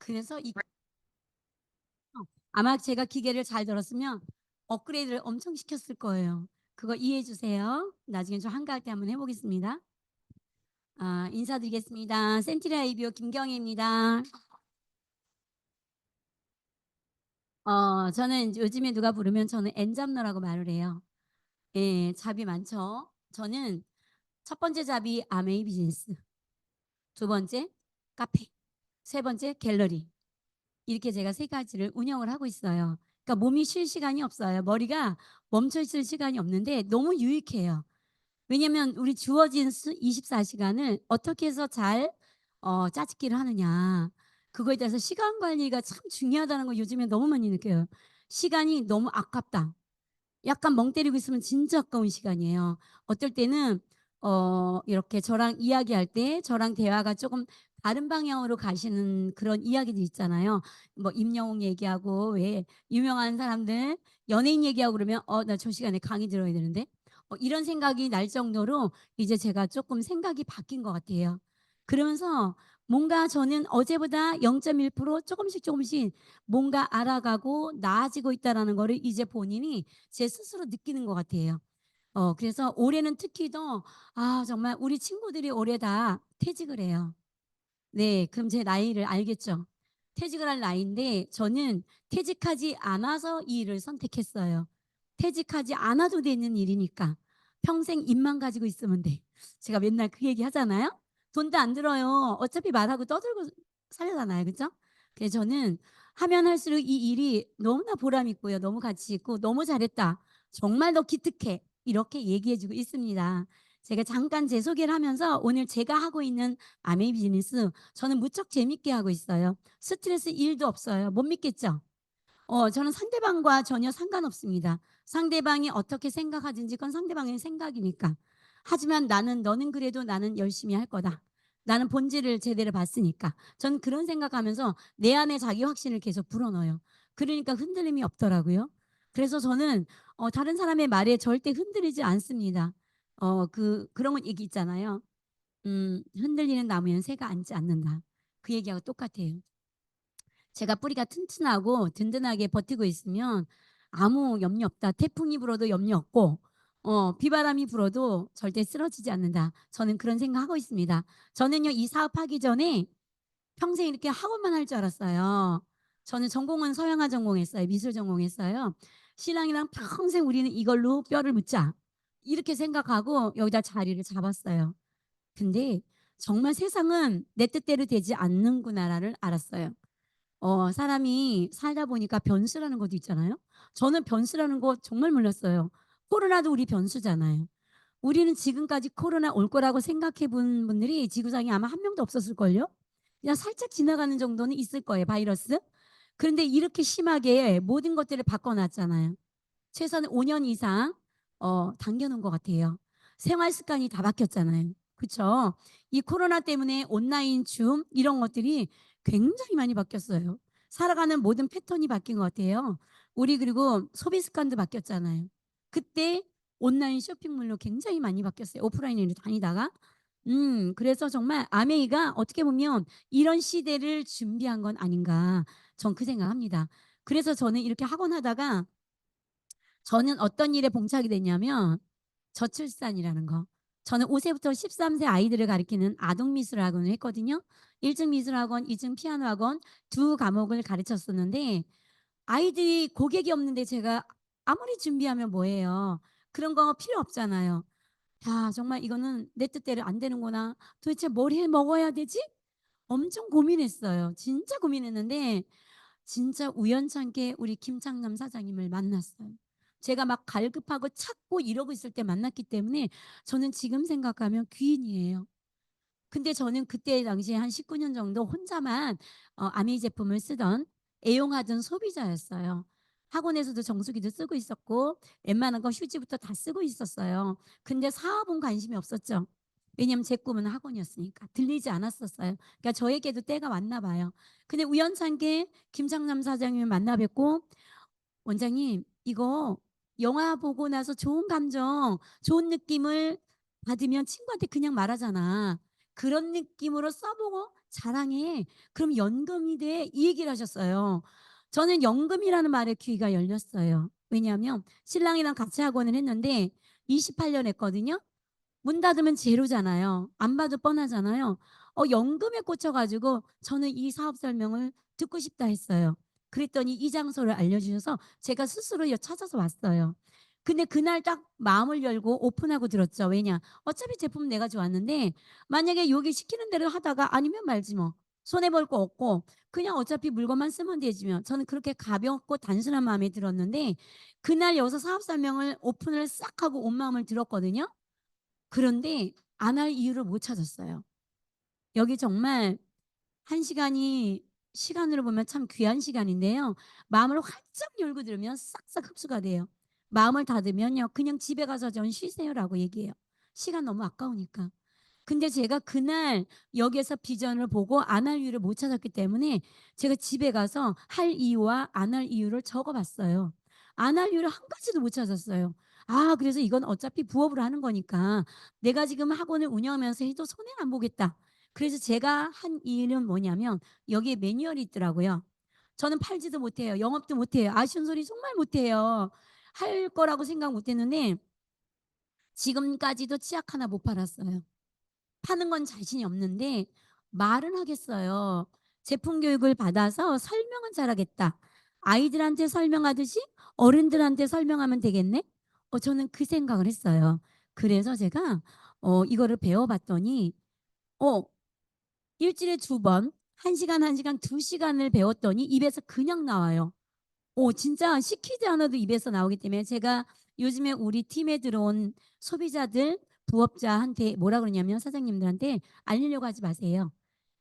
그래서 아마 제가 기계를 잘 들었으면 업그레이드를 엄청 시켰을 거예요. 그거 이해해 주세요. 나중에 좀 한가할 때 한번 해 보겠습니다. 인사드리겠습니다. 센티라 이비오 김경희입니다. 저는 요즘에 누가 부르면 저는 엔잡러라고 말을 해요. 예, 잡이 많죠. 저는 첫 번째 잡이 아메이 비즈니스, 두 번째 카페, 세 번째 갤러리. 이렇게 제가 세 가지를 운영을 하고 있어요. 그러니까 몸이 쉴 시간이 없어요. 머리가 멈춰 있을 시간이 없는데 너무 유익해요. 왜냐면 우리 주어진 24시간을 어떻게 해서 잘 짜집기를 하느냐. 그거에 대해서 시간 관리가 참 중요하다는 거 요즘에 너무 많이 느껴요. 시간이 너무 아깝다. 약간 멍 때리고 있으면 진짜 아까운 시간이에요. 어떨 때는 이렇게 저랑 이야기할 때 저랑 대화가 조금 다른 방향으로 가시는 그런 이야기들 있잖아요. 뭐 임영웅 얘기하고 왜 유명한 사람들 연예인 얘기하고 그러면 나 저 시간에 강의 들어야 되는데 이런 생각이 날 정도로 이제 제가 조금 생각이 바뀐 것 같아요. 그러면서 뭔가 저는 어제보다 0.1% 조금씩 조금씩 뭔가 알아가고 나아지고 있다라는 거를 이제 본인이 제 스스로 느끼는 것 같아요. 그래서 올해는 특히 더 정말 우리 친구들이 올해 다 퇴직을 해요. 네. 그럼 제 나이를 알겠죠? 퇴직을 할 나이인데 저는 퇴직하지 않아서 이 일을 선택했어요. 퇴직하지 않아도 되는 일이니까. 평생 입만 가지고 있으면 돼. 제가 맨날 그 얘기 하잖아요. 돈도 안 들어요. 어차피 말하고 떠들고 살잖아요. 그죠? 그래서 저는 하면 할수록 이 일이 너무나 보람 있고요. 너무 가치 있고 "너무 잘했다. 정말 너 기특해." 이렇게 얘기해 주고 있습니다. 제가 잠깐 제 소개를 하면서 오늘 제가 하고 있는 아메이 비즈니스 저는 무척 재밌게 하고 있어요. 스트레스 1도 없어요. 못 믿겠죠? 저는 상대방과 전혀 상관없습니다. 상대방이 어떻게 생각하든지 그건 상대방의 생각이니까. 하지만 너는 그래도 나는 열심히 할 거다. 나는 본질을 제대로 봤으니까. 저는 그런 생각하면서 내 안에 자기 확신을 계속 불어넣어요. 그러니까 흔들림이 없더라고요. 그래서 저는 다른 사람의 말에 절대 흔들리지 않습니다. 그런 얘기 있잖아요. "흔들리는 나무에는 새가 앉지 않는다." 그 얘기하고 똑같아요. 제가 뿌리가 튼튼하고 든든하게 버티고 있으면 아무 염려 없다. 태풍이 불어도 염려 없고 비바람이 불어도 절대 쓰러지지 않는다. 저는 그런 생각하고 있습니다. 저는요 이 사업하기 전에 평생 이렇게 학원만 할 줄 알았어요. 저는 전공은 서양화 전공했어요. 미술 전공했어요. 신랑이랑 평생 우리는 이걸로 뼈를 묻자. 이렇게 생각하고 여기다 자리를 잡았어요. 근데 정말 세상은 내 뜻대로 되지 않는구나를 알았어요. 사람이 살다 보니까 변수라는 것도 있잖아요. 저는 변수라는 거 정말 몰랐어요. 코로나도 우리 변수잖아요. 우리는 지금까지 코로나 올 거라고 생각해 본 분들이 지구상에 아마 한 명도 없었을걸요? 그냥 살짝 지나가는 정도는 있을 거예요, 바이러스. 그런데 이렇게 심하게 모든 것들을 바꿔 놨잖아요. 최소한 5년 이상 당겨 놓은 것 같아요. 생활 습관이 다 바뀌었잖아요. 그쵸? 이 코로나 때문에 온라인, 줌 이런 것들이 굉장히 많이 바뀌었어요. 살아가는 모든 패턴이 바뀐 것 같아요. 우리 그리고 소비 습관도 바뀌었잖아요. 그때 온라인 쇼핑몰로 굉장히 많이 바뀌었어요, 오프라인으로 다니다가. 그래서 정말 아메이가 어떻게 보면 '이런 시대를 준비한 건 아닌가.' 전 그 생각합니다. 그래서 저는 이렇게 학원 하다가 저는 어떤 일에 봉착이 됐냐면 저출산이라는 거. 저는 5 세부터 13세 아이들을 가리키는 아동 미술 학원을 했거든요. 1중 미술 학원, 2중 피아노 학원 두 과목을 가르쳤었는데 아이들이 고객이 없는데 제가 아무리 준비하면 뭐해요. 그런 거 필요 없잖아요. 정말 '이거는 내 뜻대로 안 되는구나. 도대체 뭘 해 먹어야 되지?' 엄청 고민했어요. 진짜 고민했는데 진짜 우연찮게 우리 김창남 사장님을 만났어요. 제가 막 갈급하고 찾고 이러고 있을 때 만났기 때문에 저는 지금 생각하면 귀인이에요. 근데 저는 그때 당시에 한 19년 정도 혼자만 아미 제품을 쓰던 애용하던 소비자였어요. 학원에서도 정수기도 쓰고 있었고 웬만한 거 휴지부터 다 쓰고 있었어요. 근데 사업은 관심이 없었죠. 왜냐면 제 꿈은 학원이었으니까. 들리지 않았었어요. 그러니까 저에게도 때가 왔나 봐요. 근데 우연찮게 김창남 사장님을 만나 뵙고 "원장님 이거 영화 보고 나서 좋은 감정, 좋은 느낌을 받으면 친구한테 그냥 말하잖아. 그런 느낌으로 써 보고 자랑해. 그럼 연금이 돼." 이 얘기를 하셨어요. 저는 연금이라는 말에 귀가 열렸어요. 왜냐하면 신랑이랑 같이 학원을 했는데 28년 했거든요. 문 닫으면 제로잖아요. 안 봐도 뻔하잖아요. 연금에 꽂혀 가지고 저는 이 사업 설명을 듣고 싶다 했어요. 그랬더니 이 장소를 알려주셔서 제가 스스로 찾아서 왔어요. 근데 그날 딱 마음을 열고 오픈하고 들었죠. 왜냐? 어차피 제품은 내가 좋았는데 만약에 여기 시키는 대로 하다가 아니면 말지 뭐. 손해 볼 거 없고 그냥 어차피 물건만 쓰면 되지면 저는 그렇게 가볍고 단순한 마음이 들었는데 그날 여기서 사업 설명을 오픈을 싹 하고 온 마음을 들었거든요. 그런데 안 할 이유를 못 찾았어요. 여기 정말 1 시간이 시간으로 보면 참 귀한 시간인데요. 마음을 활짝 열고 들으면 싹싹 흡수가 돼요. 마음을 닫으면요. "그냥 집에 가서 좀 쉬세요."라고 얘기해요. 시간 너무 아까우니까. 근데 제가 그날 여기에서 비전을 보고 안 할 이유를 못 찾았기 때문에 제가 집에 가서 할 이유와 안 할 이유를 적어 봤어요. 안 할 이유를 한 가지도 못 찾았어요. 그래서 이건 어차피 부업으로 하는 거니까 내가 지금 학원을 운영하면서 해도 손해는 안 보겠다. 그래서 제가 한 일은 뭐냐면 여기에 매뉴얼이 있더라고요. 저는 팔지도 못해요. 영업도 못해요. 아쉬운 소리 정말 못해요. 할 거라고 생각 못 했는데 지금까지도 치약 하나 못 팔았어요. 파는 건 자신이 없는데 말은 하겠어요. 제품 교육을 받아서 설명은 잘하겠다. 아이들한테 설명하듯이 어른들한테 설명하면 되겠네? 저는 그 생각을 했어요. 그래서 제가 이거를 배워 봤더니 어 일주일에 2번 1 시간, 1 시간, 2 시간을 배웠더니 입에서 그냥 나와요. 진짜 시키지 않아도 입에서 나오기 때문에 제가 요즘에 우리 팀에 들어온 소비자들, 부업자한테 뭐라 그러냐면 사장님들한테 "알리려고 하지 마세요.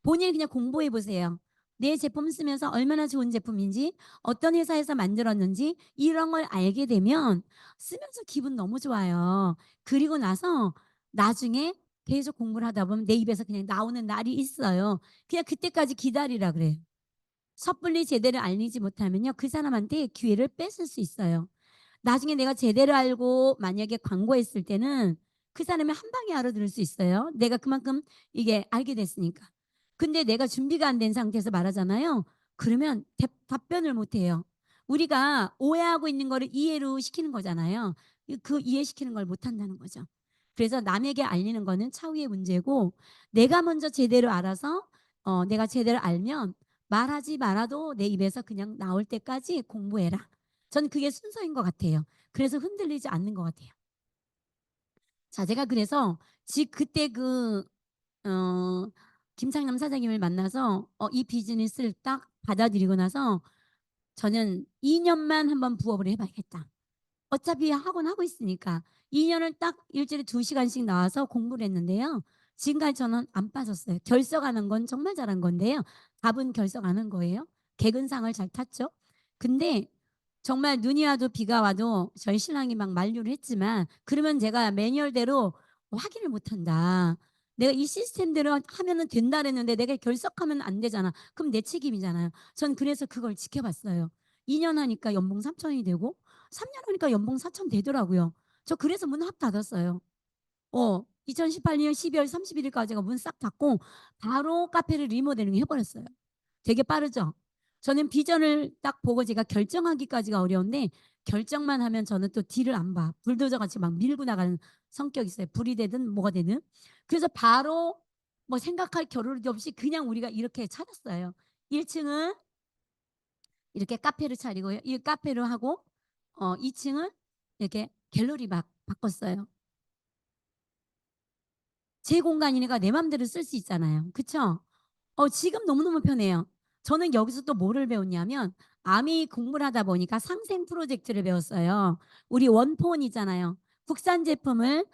본인이 그냥 공부해 보세요. 내 제품 쓰면서 얼마나 좋은 제품인지, 어떤 회사에서 만들었는지 이런 걸 알게 되면 쓰면서 기분 너무 좋아요. 그리고 나서 나중에 계속 공부를 하다 보면 내 입에서 그냥 나오는 날이 있어요. 그냥 그때까지 기다리라." 그래요. 섣불리 제대로 알리지 못하면요. 그 사람한테 기회를 뺏을 수 있어요. 나중에 내가 제대로 알고 만약에 광고했을 때는 그 사람이 한 방에 알아들을 수 있어요. 내가 그만큼 이게 알게 됐으니까. 근데 내가 준비가 안 된 상태에서 말하잖아요. 그러면 답변을 못 해요. 우리가 오해하고 있는 거를 이해로 시키는 거잖아요. 그 이해시키는 걸 못 한다는 거죠. 그래서 남에게 알리는 거는 차후의 문제고 내가 먼저 제대로 알아서 내가 제대로 알면 말하지 말아도 내 입에서 그냥 나올 때까지 공부해라. 저는 그게 순서인 것 같아요. 그래서 흔들리지 않는 것 같아요. 자 제가 그래서 그때 어 김창남 사장님을 만나서 이 비즈니스를 딱 받아들이고 나서 저는 2 년만 한번 부업을 해 봐야겠다. 어차피 학원 하고 있으니까 2 년을 딱 일 주일에 2 시간씩 나와서 공부를 했는데요. 지금까지 저는 안 빠졌어요. 결석하는 건 정말 잘한 건데요. 답은 결석 안 한 거예요. 개근상을 잘 탔죠. 근데 정말 눈이 와도 비가 와도 저희 신랑이 막 만류를 했지만 그러면 제가 매뉴얼대로 확인을 못 한다. 내가 이 시스템대로 하면은 된다 그랬는데 내가 결석하면 안 되잖아. 그럼 내 책임이잖아요. 전 그래서 그걸 지켜봤어요. 2년 하니까 연봉 3천 원이 되고 3년 하니까 연봉 4천 되더라고요. 저 그래서 문 확 닫았어요. 2018년 12월 31 일까지가 문 싹 닫고 바로 카페를 리모델링 해 버렸어요. 되게 빠르죠? 저는 비전을 딱 보고 제가 결정하기까지가 어려운데 결정만 하면 저는 또 뒤를 안 봐. 불도저 같이 막 밀고 나가는 성격이 있어요. 불이 되든 뭐가 되든. 그래서 바로 뭐 생각할 겨를도 없이 그냥 우리가 이렇게 차렸어요. 1 층은 이렇게 카페를 차리고요. 이 카페로 하고 2 층은 이렇게 갤러리 막 바꿨어요. 제 공간이니까 내 맘대로 쓸 수 있잖아요. 그쵸? 지금 너무너무 편해요. 저는 여기서 또 뭐를 배웠냐면 아미 공부를 하다 보니까 상생 프로젝트를 배웠어요. 우리 원포원 있잖아요. 국산 제품을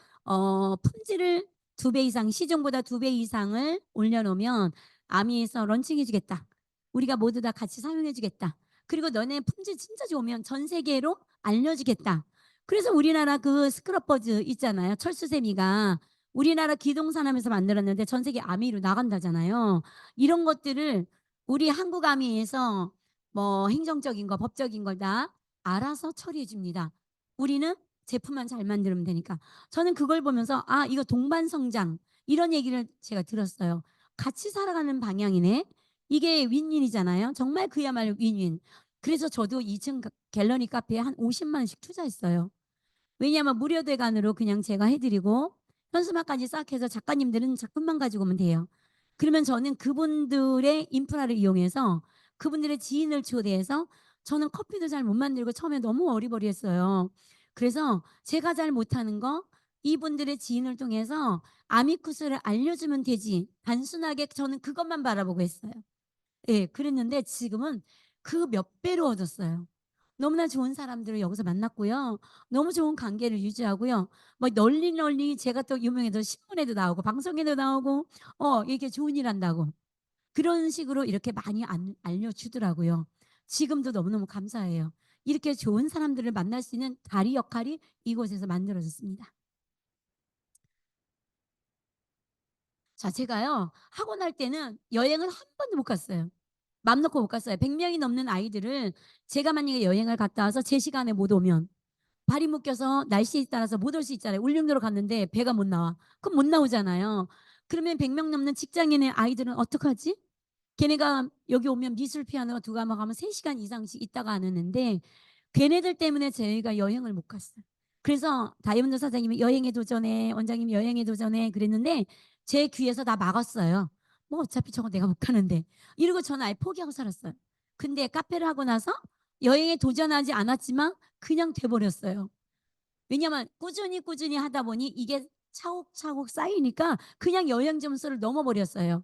품질을 2배 이상 시중보다 2배 이상을 올려 놓으면 아미에서 런칭해 주겠다. 우리가 모두 다 같이 사용해 주겠다. 그리고 너네 품질 진짜 좋으면 전 세계로 알려 주겠다. 그래서 우리나라 그 스크럽버즈 있잖아요. 철수세미가 우리나라 기동산업에서 만들었는데 전 세계 아미로 나간다잖아요. 이런 것들을 우리 한국 아미에서 뭐 행정적인 거 법적인 걸 다 알아서 처리해 줍니다. 우리는 제품만 잘 만들면 되니까. 저는 그걸 보면서 '아 이거 동반 성장.' 이런 얘기를 제가 들었어요. 같이 살아가는 방향이네. 이게 윈윈이잖아요. 정말 그야말로 윈윈. 그래서 저도 2층 갤러리 카페에 한 50만 원씩 투자했어요. 왜냐하면 무료 대관으로 그냥 제가 해 드리고 현수막까지 싹 해서 작가님들은 작품만 가지고 오면 돼요. 그러면 저는 그분들의 인프라를 이용해서 그분들의 지인을 초대해서 저는 커피도 잘 못 만들고 처음에 너무 어리버리했어요. 그래서 제가 잘 못하는 거 이분들의 지인을 통해서 아미쿠스를 알려주면 되지. 단순하게 저는 그것만 바라보고 했어요. 예. 그랬는데 지금은 그 몇 배로 얻었어요. 너무나 좋은 사람들을 여기서 만났고요. 너무 좋은 관계를 유지하고요. 뭐 널리 제가 또 유명해서 신문에도 나오고 방송에도 나오고 이렇게 좋은 일 한다고. 그런 식으로 이렇게 많이 안 알려주더라고요. 지금도 너무너무 감사해요. 이렇게 좋은 사람들을 만날 수 있는 다리 역할이 이곳에서 만들어졌습니다. 자, 제가요 하고 날 때는 여행을 한 번도 못 갔어요. 맘 놓고 못 갔어요. 100 명이 넘는 아이들을 제가 만약에 여행을 갔다 와서 제 시간에 못 오면 발이 묶여서 날씨에 따라서 못 올 수 있잖아요. 울릉도로 갔는데 배가 못 나와. 그럼 못 나오잖아요. 그러면 100명 넘는 직장인의 아이들은 어떡하지? 걔네가 여기 오면 미술 피아노 두 과목 하면 3 시간 이상씩 있다가 안 오는데 걔네들 때문에 저희가 여행을 못 갔어요. 그래서 다이아몬드 사장님이 "여행에 도전해. 원장님이 여행에 도전해." 그랬는데 제 귀에서 다 막았어요. "뭐 어차피 저거 내가 못 가는데." 이러고 저는 아예 포기하고 살았어요. 근데 카페를 하고 나서 여행에 도전하지 않았지만 그냥 돼 버렸어요. 왜냐면 꾸준히 하다 보니 이게 차곡차곡 쌓이니까 그냥 여행 점수를 넘어 버렸어요.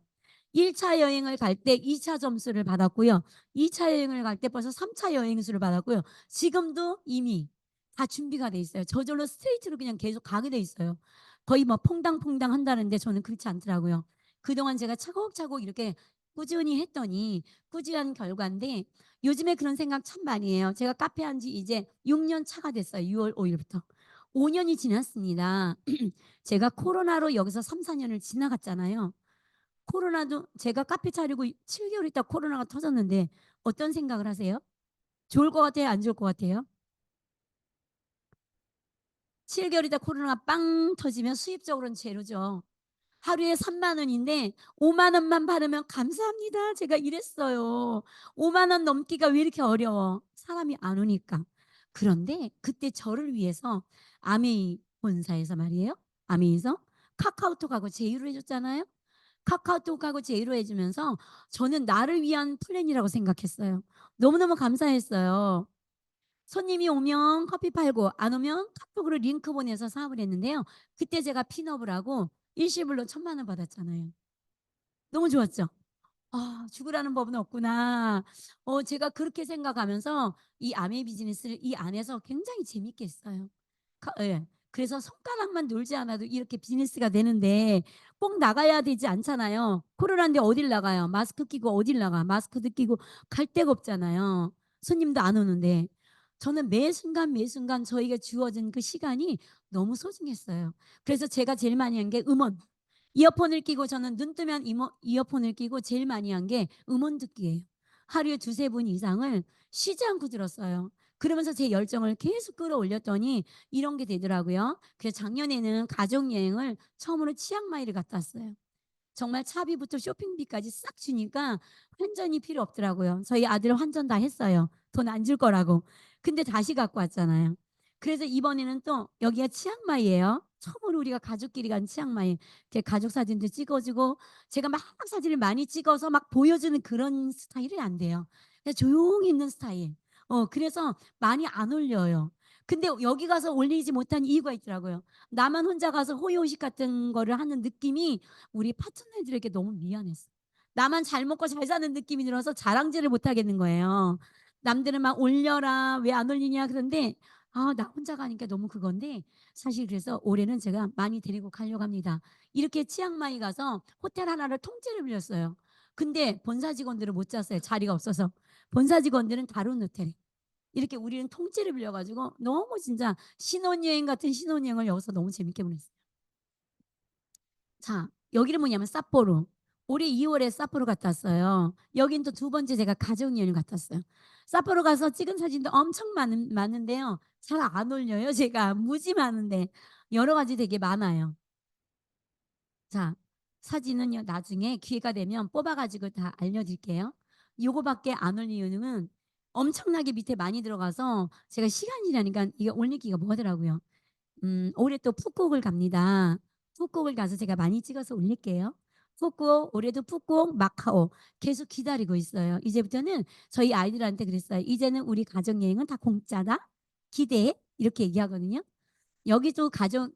1차 여행을 갈 때 2차 점수를 받았고요. 2차 여행을 갈 때 벌써 3차 여행수를 받았고요. 지금도 이미 다 준비가 돼 있어요. 저절로 스트레이트로 그냥 계속 가게 돼 있어요. 거의 뭐 퐁당퐁당 한다는데 저는 그렇지 않더라고요. 그동안 제가 차곡차곡 이렇게 꾸준히 했더니 꾸준한 결과인데 요즘에 그런 생각 참 많이 해요. 제가 카페 한 지 이제 6년 차가 됐어요. 6월 5 일부터. 5 년이 지났습니다. 제가 코로나로 여기서 3-4 년을 지나갔잖아요. 코로나도 제가 카페 차리고 7 개월 있다 코로나가 터졌는데 어떤 생각을 하세요? 좋을 것 같아요? 안 좋을 것 같아요? 7 개월 있다 코로나가 빵 터지면 수입적으로는 제로죠. 하루에 3만 원인데 5만 원만 받으면 "감사합니다." 제가 이랬어요. 5만 원 넘기가 왜 이렇게 어려워? 사람이 안 오니까. 그런데 그때 저를 위해서 아메이 본사에서 말이에요. 아메이에서 카카오톡하고 제휴를 해 줬잖아요. 카카오톡하고 제휴를 해 주면서 저는 나를 위한 플랜이라고 생각했어요. 너무너무 감사했어요. 손님이 오면 커피 팔고 안 오면 카톡으로 링크 보내서 사업을 했는데요. 그때 제가 핀업을 하고 일시불로 1,000만 원 받았잖아요. 너무 좋았죠? '아 죽으라는 법은 없구나.' 제가 그렇게 생각하면서 이 아메 비즈니스를 이 안에서 굉장히 재밌게 했어요. 예. 그래서 손가락만 놀지 않아도 이렇게 비즈니스가 되는데 꼭 나가야 되지 않잖아요. 코로나인데 어딜 나가요. 마스크 끼고 어딜 나가. 마스크도 끼고 갈 데가 없잖아요. 손님도 안 오는데. 저는 매 순간 매 순간 저에게 주어진 그 시간이 너무 소중했어요. 그래서 제가 제일 많이 한 게 음원. 이어폰을 끼고 저는 눈 뜨면 이어폰을 끼고 제일 많이 한 게 음원 듣기예요. 하루에 두세 번 이상을 쉬지 않고 들었어요. 그러면서 제 열정을 계속 끌어올렸더니 이런 게 되더라고요. 그래서 작년에는 가족 여행을 처음으로 치앙마이를 갔다 왔어요. 정말 차비부터 쇼핑비까지 싹 주니까 환전이 필요 없더라고요. 저희 아들 환전 다 했어요. 돈 안 줄 거라고. 근데 다시 갖고 왔잖아요. 그래서 이번에는 또 여기가 치앙마이예요. 처음으로 우리가 가족끼리 간 치앙마이. 이렇게 가족 사진도 찍어 주고 제가 막 사진을 많이 찍어서 막 보여주는 그런 스타일이 안 돼요. 그냥 조용히 있는 스타일. 그래서 많이 안 올려요. 근데 여기 가서 올리지 못한 이유가 있더라고요. 나만 혼자 가서 호요식 같은 거를 하는 느낌이 우리 파트너들에게 너무 미안했어. 나만 잘 먹고 잘 사는 느낌이 들어서 자랑질을 못 하겠는 거예요. 남들은 막 "올려라. 왜 안 올리냐." 그런데 나 혼자 가니까 너무 그건데 사실 그래서 올해는 제가 많이 데리고 가려고 합니다. 이렇게 치앙마이 가서 호텔 하나를 통째로 빌렸어요. 근데 본사 직원들은 못 잤어요, 자리가 없어서. 본사 직원들은 다른 호텔에. 이렇게 우리는 통째로 빌려 가지고 너무 진짜 신혼여행 같은 신혼여행을 여기서 너무 재밌게 보냈어요. 자, 여기는 뭐냐면 삿포로. 올해 2 월에 삿포로 갔다 왔어요. 여긴 또 두 번째 제가 가족 여행을 갔다 왔어요. 삿포로 가서 찍은 사진도 엄청 많은데요. 잘 안 올려요 제가. 무지 많은데. 여러 가지 되게 많아요. 자, 사진은요, 나중에 기회가 되면 뽑아가지고 다 알려드릴게요. 요거밖에 안 올 이유는 엄청나게 밑에 많이 들어가서 제가 시간이 지나니까 이게 올리기가 뭐하더라고요. 올해 또 푸꾸옥을 갑니다. 푸꾸옥을 가서 제가 많이 찍어서 올릴게요. 푸꾸옥, 올해도 푸꾸옥, 마카오 계속 기다리고 있어요. 이제부터는 저희 아이들한테 그랬어요. 이제는 우리 가족여행은 다 공짜다. 기대해. 이렇게 얘기하거든요. 여기도 가족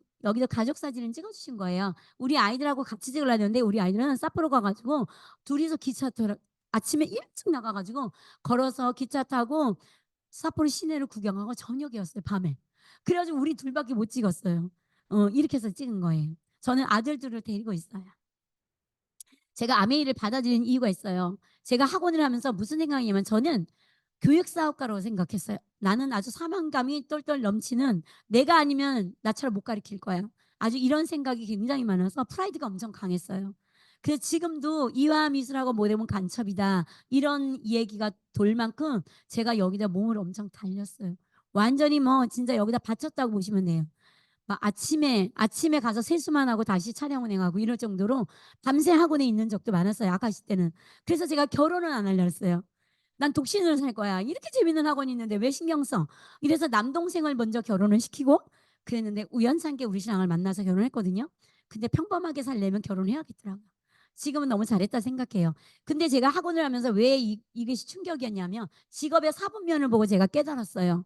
사진을 찍어주신 거예요. 우리 아이들하고 같이 찍으려는데 우리 아이들은 삿포로 가가지고 둘이서 기차 타러 아침에 일찍 나가가지고 걸어서 기차 타고 삿포로 시내를 구경하고 저녁이었어요, 밤에. 그래가지고 우리 둘밖에 못 찍었어요. 이렇게 해서 찍은 거예요. 저는 아들들을 데리고 있어요. 제가 아메이를 받아들인 이유가 있어요. 제가 학원을 하면서 무슨 생각이냐면 저는 교육사업가라고 생각했어요. 나는 아주 사명감이 똘똘 넘치는 내가 아니면 나처럼 못 가르칠 거야. 아주 이런 생각이 굉장히 많아서 프라이드가 엄청 강했어요. 그래서 지금도 이화미술하고 모델은 간첩이다. 이런 얘기가 돌 만큼 제가 여기다 몸을 엄청 달렸어요. 완전히 뭐 진짜 여기다 바쳤다고 보시면 돼요. 막 아침에 가서 세수만 하고 다시 촬영 운행하고 이럴 정도로 밤새 학원에 있는 적도 많았어요. 아가씨 때는. 그래서 제가 결혼을 안 하려고 했어요. 난 독신으로 살 거야. 이렇게 재밌는 학원이 있는데 왜 신경 써? 이래서 남동생을 먼저 결혼을 시키고 그랬는데 우연찮게 우리 신랑을 만나서 결혼했거든요. 근데 평범하게 살려면 결혼해야겠더라고요. 지금은 너무 잘했다 생각해요. 근데 제가 학원을 하면서 왜 이것이 충격이었냐면 직업의 사분면을 보고 제가 깨달았어요.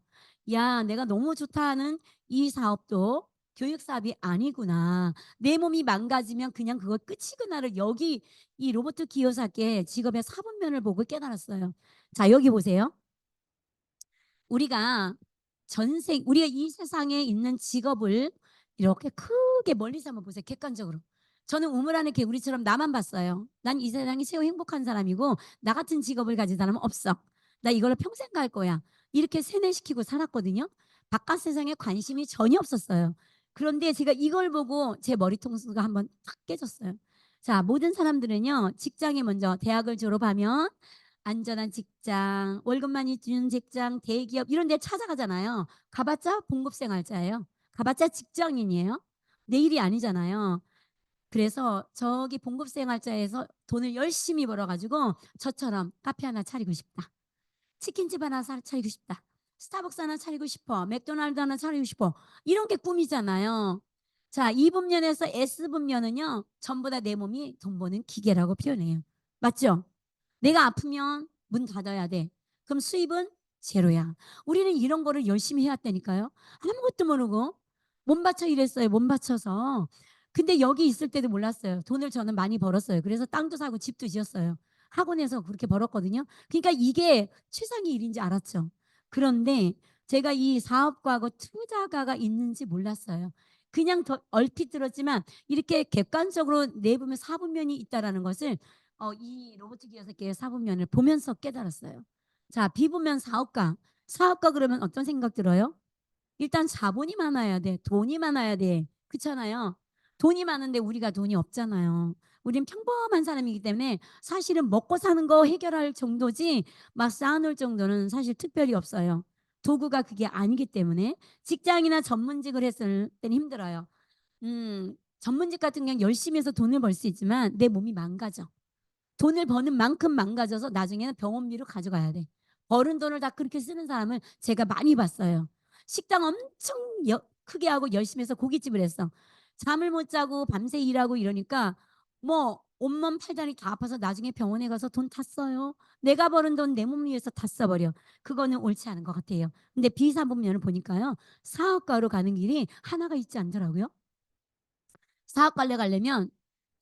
야, 내가 너무 좋다 하는 이 사업도 교육 사업이 아니구나. 내 몸이 망가지면 그냥 그거 끝이구나를 여기 이 로버트 기요사의 직업의 사분면을 보고 깨달았어요. 자, 여기 보세요. 우리가 이 세상에 있는 직업을 이렇게 크게 멀리서 한번 보세요. 객관적으로. 저는 우물 안에 개구리처럼 나만 봤어요. 난 이 세상이 최고 행복한 사람이고 나 같은 직업을 가진 사람은 없어. 나 이걸로 평생 갈 거야. 이렇게 세뇌시키고 살았거든요. 바깥 세상에 관심이 전혀 없었어요. 그런데 제가 이걸 보고 제 머리통수가 한번 탁 깨졌어요. 자, 모든 사람들은요. 직장에 먼저 대학을 졸업하면 안전한 직장, 월급 많이 주는 직장, 대기업 이런 데 찾아가잖아요. 가봤자 봉급생활자예요. 가봤자 직장인이에요. 내 일이 아니잖아요. 그래서 저기 봉급생활자에서 돈을 열심히 벌어가지고 저처럼 카페 하나 차리고 싶다. 치킨집 하나 차리고 싶다. 스타벅스 하나 차리고 싶어. 맥도날드 하나 차리고 싶어. 이런 게 꿈이잖아요. 자, E분면에서 S분면은요. 전부 다 내 몸이 돈 버는 기계라고 표현해요. 맞죠? 내가 아프면 문 닫아야 돼. 그럼 수입은 제로야. 우리는 이런 거를 열심히 해왔다니까요. 아무것도 모르고 몸 바쳐 일했어요. 몸 바쳐서. 근데 여기 있을 때도 몰랐어요. 돈을 저는 많이 벌었어요. 그래서 땅도 사고 집도 지었어요. 학원에서 그렇게 벌었거든요. 그러니까 이게 최상의 일인지 알았죠. 그런데 제가 이 사업가하고 투자가가 있는지 몰랐어요. 그냥 더 얼핏 들었지만 이렇게 객관적으로 내부면 사분면이 있다라는 것을 이 로버트 기요사키의 사분면을 보면서 깨달았어요. 자, 비분면 사업가. 사업가 그러면 어떤 생각 들어요? 일단 자본이 많아야 돼. 돈이 많아야 돼. 그렇잖아요. 돈이 많은데 우리가 돈이 없잖아요. 우린 평범한 사람이기 때문에 사실은 먹고 사는 거 해결할 정도지 막 쌓아놓을 정도는 사실 특별히 없어요. 도구가 그게 아니기 때문에 직장이나 전문직을 했을 때는 힘들어요. 전문직 같은 경우는 열심히 해서 돈을 벌 수 있지만 내 몸이 망가져. 돈을 버는 만큼 망가져서 나중에는 병원비로 가져가야 돼. 버는 돈을 다 그렇게 쓰는 사람을 제가 많이 봤어요. 식당 엄청 크게 하고 열심히 해서 고깃집을 했어. 잠을 못 자고 밤새 일하고 이러니까 뭐 온몸 팔다리 다 아파서 나중에 병원에 가서 돈 다 써요. 내가 버는 돈 내 몸 위해서 다 써버려. 그거는 옳지 않은 것 같아요. 근데 비사분면을 보니까요. 사업가로 가는 길이 하나가 있지 않더라고요. 사업 관리 가려면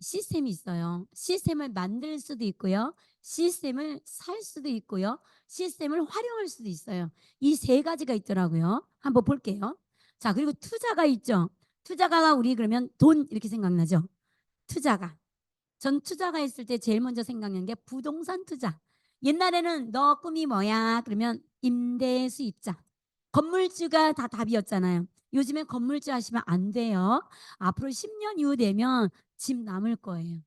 시스템이 있어요. 시스템을 만들 수도 있고요. 시스템을 살 수도 있고요. 시스템을 활용할 수도 있어요. 이 세 가지가 있더라고요. 한번 볼게요. 자, 그리고 투자가 있죠. 투자가가 우리 그러면 돈 이렇게 생각나죠. 투자가. 전 투자가 있을 때 제일 먼저 생각나는 게 부동산 투자. 옛날에는 너 꿈이 뭐야? 그러면 임대 수입자. 건물주가 다 답이었잖아요. 요즘엔 건물주 하시면 안 돼요. 앞으로 10년 이후 되면 집 남을 거예요.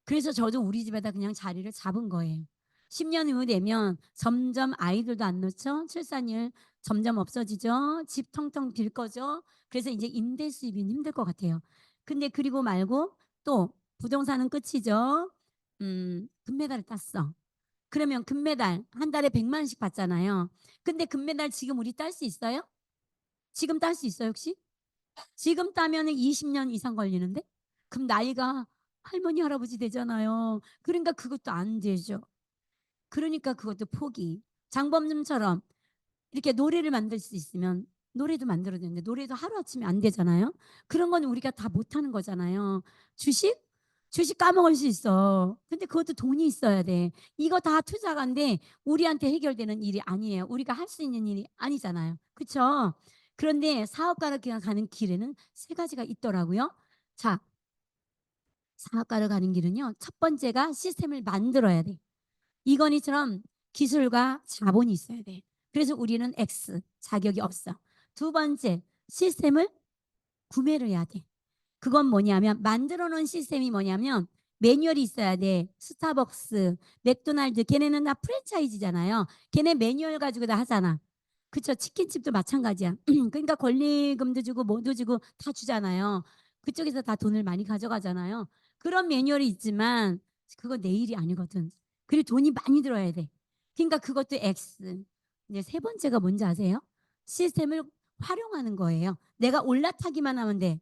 그래서 저도 우리 집에다 그냥 자리를 잡은 거예요. 10년 이후 되면 점점 아이들도 안 낳죠. 출산율 점점 없어지죠. 집 텅텅 빌 거죠. 그래서 이제 임대 수입이 힘들 것 같아요. 근데 그리고 말고 또 부동산은 끝이죠. 금메달을 땄어. 그러면 금메달 한 달에 100만 원씩 받잖아요. 근데 금메달 지금 우리 딸 수 있어요? 지금 딸 수 있어요, 혹시? 지금 따면은 20년 이상 걸리는데? 그럼 나이가 할머니, 할아버지 되잖아요. 그러니까 그것도 안 되죠. 그러니까 그것도 포기. 장범준처럼 이렇게 노래를 만들 수 있으면 노래도 만들어야 되는데 노래도 하루아침에 안 되잖아요. 그런 건 우리가 다 못하는 거잖아요. 주식? 주식 까먹을 수 있어. 근데 그것도 돈이 있어야 돼. 이거 다 투자가인데 우리한테 해결되는 일이 아니에요. 우리가 할 수 있는 일이 아니잖아요. 그렇죠? 그런데 사업가를 그냥 가는 길에는 세 가지가 있더라고요. 자, 사업가를 가는 길은요. 첫 번째가 시스템을 만들어야 돼. 이건희처럼 기술과 자본이 있어야 돼. 그래서 우리는 X, 자격이 없어. 두 번째, 시스템을 구매를 해야 돼. 그건 뭐냐면 만들어 놓은 시스템이 뭐냐면 매뉴얼이 있어야 돼. 스타벅스, 맥도날드 걔네는 다 프랜차이즈잖아요. 걔네 매뉴얼 가지고 다 하잖아. 그쵸? 치킨집도 마찬가지야. 그러니까 권리금도 주고 뭐도 주고 다 주잖아요. 그쪽에서 다 돈을 많이 가져가잖아요. 그런 매뉴얼이 있지만 그건 내 일이 아니거든. 그리고 돈이 많이 들어야 돼. 그러니까 그것도 X. 이제 세 번째가 뭔지 아세요? 시스템을 활용하는 거예요. 내가 올라타기만 하면 돼.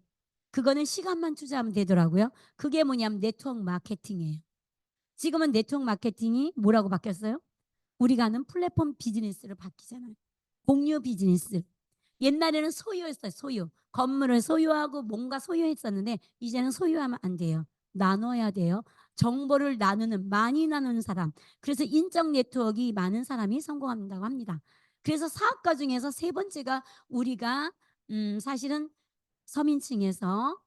그거는 시간만 투자하면 되더라고요. 그게 뭐냐면 네트워크 마케팅이에요. 지금은 네트워크 마케팅이 뭐라고 바뀌었어요? 우리가 하는 플랫폼 비즈니스로 바뀌잖아요. 공유 비즈니스. 옛날에는 소유였어요. 소유. 건물을 소유하고 뭔가 소유했었는데 이제는 소유하면 안 돼요. 나눠야 돼요. 정보를 나누는 많이 나누는 사람. 그래서 인적 네트워크가 많은 사람이 성공한다고 합니다. 그래서 사업가 중에서 세 번째가 우리가 사실은 서민층에서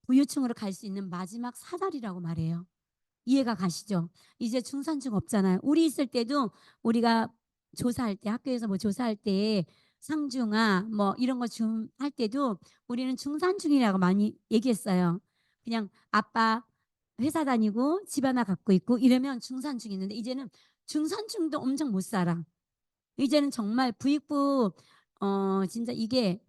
부유층으로 갈 수 있는 마지막 사다리라고 말해요. 이해가 가시죠? 이제 중산층 없잖아요. 우리 있을 때도 우리가 조사할 때 학교에서 뭐 조사할 때 상중하 뭐 이런 거 좀 할 때도 우리는 중산층이라고 많이 얘기했어요. 그냥 아빠 회사 다니고 집 하나 갖고 있고 이러면 중산층이 있는데 이제는 중산층도 엄청 못 살아. 이제는 정말 부익부 진짜 이게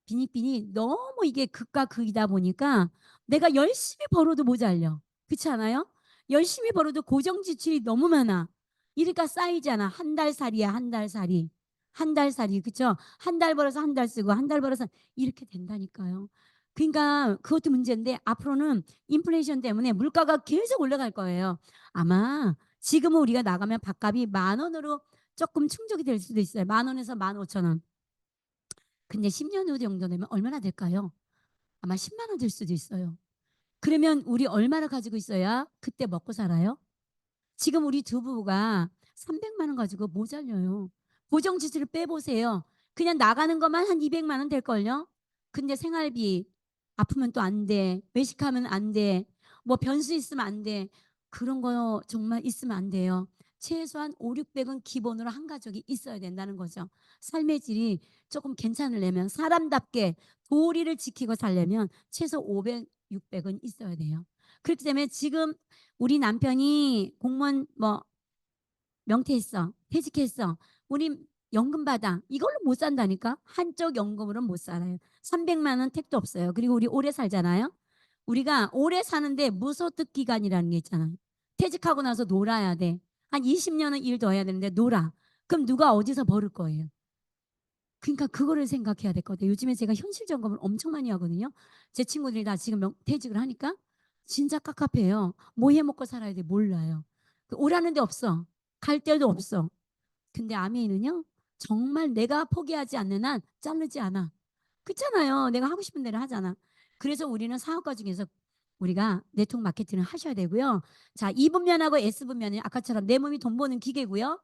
빈익빈이 너무 이게 극과 극이다 보니까 내가 열심히 벌어도 모자려. 그렇지 않아요? 열심히 벌어도 고정 지출이 너무 많아. 이러니까 쌓이잖아. 한 달 살이야, 한 달 살이. 한 달 살이. 그쵸? 한 달 벌어서 한 달 쓰고, 한 달 벌어서 이렇게 된다니까요. 그러니까 그것도 문제인데 앞으로는 인플레이션 때문에 물가가 계속 올라갈 거예요. 아마 지금은 우리가 나가면 밥값이 10,000원으로 조금 충족이 될 수도 있어요. 10,000원에서 15,000원. 근데 10년 후 정도 되면 얼마나 될까요? 아마 10만 원 될 수도 있어요. 그러면 우리 얼마를 가지고 있어야 그때 먹고 살아요? 지금 우리 두 부부가 300만 원 가지고 모자려요. 고정 지출을 빼보세요. 그냥 나가는 것만 한 200만 원 될걸요? 근데 생활비 아프면 또 안 돼. 외식하면 안 돼. 뭐 변수 있으면 안 돼. 그런 거 정말 있으면 안 돼요. 최소한 5, 600은 기본으로 한 가족이 있어야 된다는 거죠. 삶의 질이 조금 괜찮으려면 사람답게 도리를 지키고 살려면 최소 500, 600은 있어야 돼요. 그렇기 때문에 지금 우리 남편이 공무원 뭐 명퇴했어. 퇴직했어. 우리 연금 받아. 이걸로 못 산다니까. 한쪽 연금으로는 못 살아요. 300만 원 택도 없어요. 그리고 우리 오래 살잖아요. 우리가 오래 사는데 무소득 기간이라는 게 있잖아요. 퇴직하고 나서 놀아야 돼. 한 20년은 일 더 해야 되는데 놀아. 그럼 누가 어디서 벌을 거예요? 그러니까 그거를 생각해야 될 것 같아요. 요즘에 제가 현실 점검을 엄청 많이 하거든요. 제 친구들이 다 지금 퇴직을 하니까 진짜 깝깝해요. 뭐 해 먹고 살아야 돼 몰라요. 오라는 데 없어. 갈 데도 없어. 근데 아메이는요. 정말 내가 포기하지 않는 한 자르지 않아. 그렇잖아요. 내가 하고 싶은 대로 하잖아. 그래서 우리는 사업가 중에서 우리가 네트워크 마케팅을 하셔야 되고요. 자, E분면하고 S분면은 아까처럼 내 몸이 돈 버는 기계고요.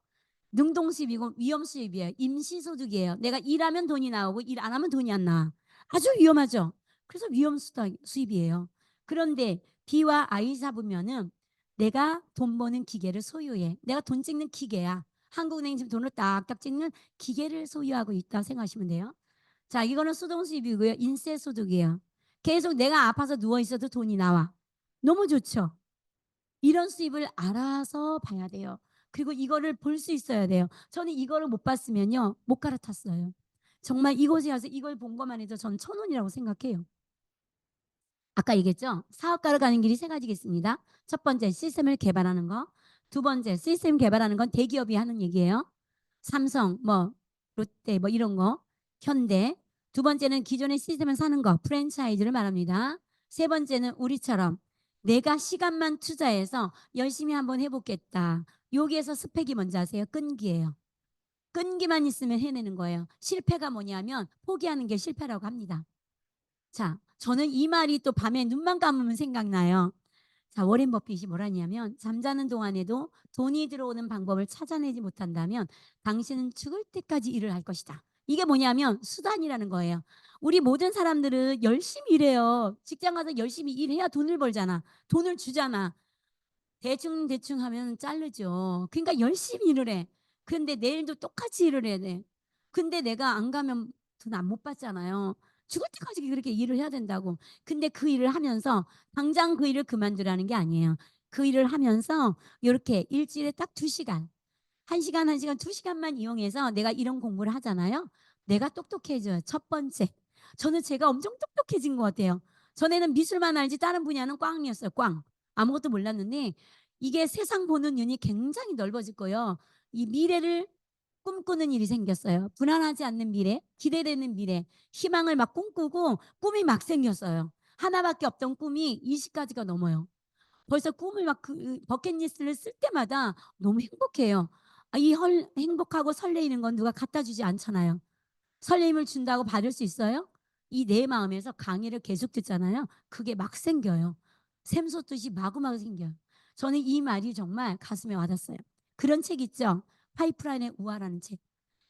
능동수입이고 위험수입이에요. 임시소득이에요. 내가 일하면 돈이 나오고 일 안 하면 돈이 안 나와. 아주 위험하죠. 그래서 위험수입이에요. 그런데 B와 I 잡으면은 내가 돈 버는 기계를 소유해. 내가 돈 찍는 기계야. 한국은행 지금 돈을 딱딱 찍는 기계를 소유하고 있다 생각하시면 돼요. 자, 이거는 수동수입이고요. 인쇄소득이에요. 계속 내가 아파서 누워 있어도 돈이 나와. 너무 좋죠. 이런 수입을 알아서 봐야 돼요. 그리고 이거를 볼 수 있어야 돼요. 저는 이거를 못 봤으면요. 못 갈아탔어요. 정말 이곳에 와서 이걸 본 것만 해도 전 1,000원이라고 생각해요. 아까 얘기했죠? 사업가로 가는 길이 세 가지가 있습니다. 첫 번째 시스템을 개발하는 거. 두 번째 시스템 개발하는 건 대기업이 하는 얘기예요. 삼성, 뭐 롯데 뭐 이런 거. 현대. 두 번째는 기존의 시스템을 사는 거. 프랜차이즈를 말합니다. 세 번째는 우리처럼 내가 시간만 투자해서 열심히 한번 해보겠다. 여기에서 스펙이 뭔지 아세요? 끈기예요. 끈기만 있으면 해내는 거예요. 실패가 뭐냐면 포기하는 게 실패라고 합니다. 자, 저는 이 말이 또 밤에 눈만 감으면 생각나요. 자, 워렌 버핏이 뭐라냐면 잠자는 동안에도 돈이 들어오는 방법을 찾아내지 못한다면 당신은 죽을 때까지 일을 할 것이다. 이게 뭐냐면 수단이라는 거예요. 우리 모든 사람들은 열심히 일해요. 직장 가서 열심히 일해야 돈을 벌잖아. 돈을 주잖아. 대충 하면 자르죠. 그러니까 열심히 일을 해. 근데 내일도 똑같이 일을 해야 돼. 근데 내가 안 가면 돈 안 못 받잖아요. 죽을 때까지 그렇게 일을 해야 된다고. 근데 그 일을 하면서 당장 그 일을 그만두라는 게 아니에요. 그 일을 하면서 이렇게 일주일에 딱 2시간, 1시간, 1시간, 2시간만 이용해서 내가 이런 공부를 하잖아요. 내가 똑똑해져요. 첫 번째. 저는 제가 엄청 똑똑해진 것 같아요. 전에는 미술만 알지 다른 분야는 꽝이었어요. 꽝. 아무것도 몰랐는데 이게 세상 보는 눈이 굉장히 넓어질 거예요. 이 미래를 꿈꾸는 일이 생겼어요. 불안하지 않는 미래, 기대되는 미래, 희망을 막 꿈꾸고 꿈이 막 생겼어요. 하나밖에 없던 꿈이 20가지가 넘어요. 벌써 꿈을 막 그 버킷리스트를 쓸 때마다 너무 행복해요. 이 행복하고 설레이는 건 누가 갖다 주지 않잖아요. 설렘을 준다고 받을 수 있어요? 이 내 마음에서 강의를 계속 듣잖아요. 그게 막 생겨요. 샘솟듯이 마구마구 생겨요. 저는 이 말이 정말 가슴에 와닿았어요. 그런 책 있죠? 파이프라인의 우화라는 책.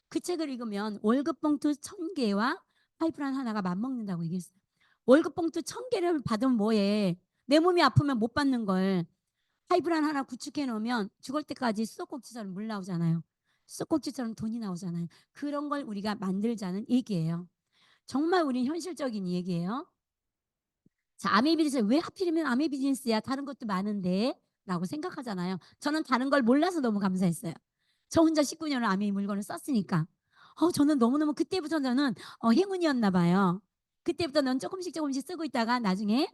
그 책을 읽으면 월급 봉투 1000개와 파이프라인 하나가 맞먹는다고 얘기했어요. 월급 봉투 1000개를 받으면 뭐해? 내 몸이 아프면 못 받는 걸. 파이프라인 하나 구축해 놓으면 죽을 때까지 수도꼭지처럼 물 나오잖아요. 수도꼭지처럼 돈이 나오잖아요. 그런 걸 우리가 만들자는 얘기예요. 정말 우린 현실적인 얘기예요. 자, 아메이 비즈니스 왜 하필이면 아메이 비즈니스야? 다른 것도 많은데 라고 생각하잖아요. 저는 다른 걸 몰라서 너무 감사했어요. 저 혼자 19년을 아메이 물건을 썼으니까. 저는 너무너무 그때부터 저는 행운이었나 봐요. 그때부터 넌 조금씩 쓰고 있다가 나중에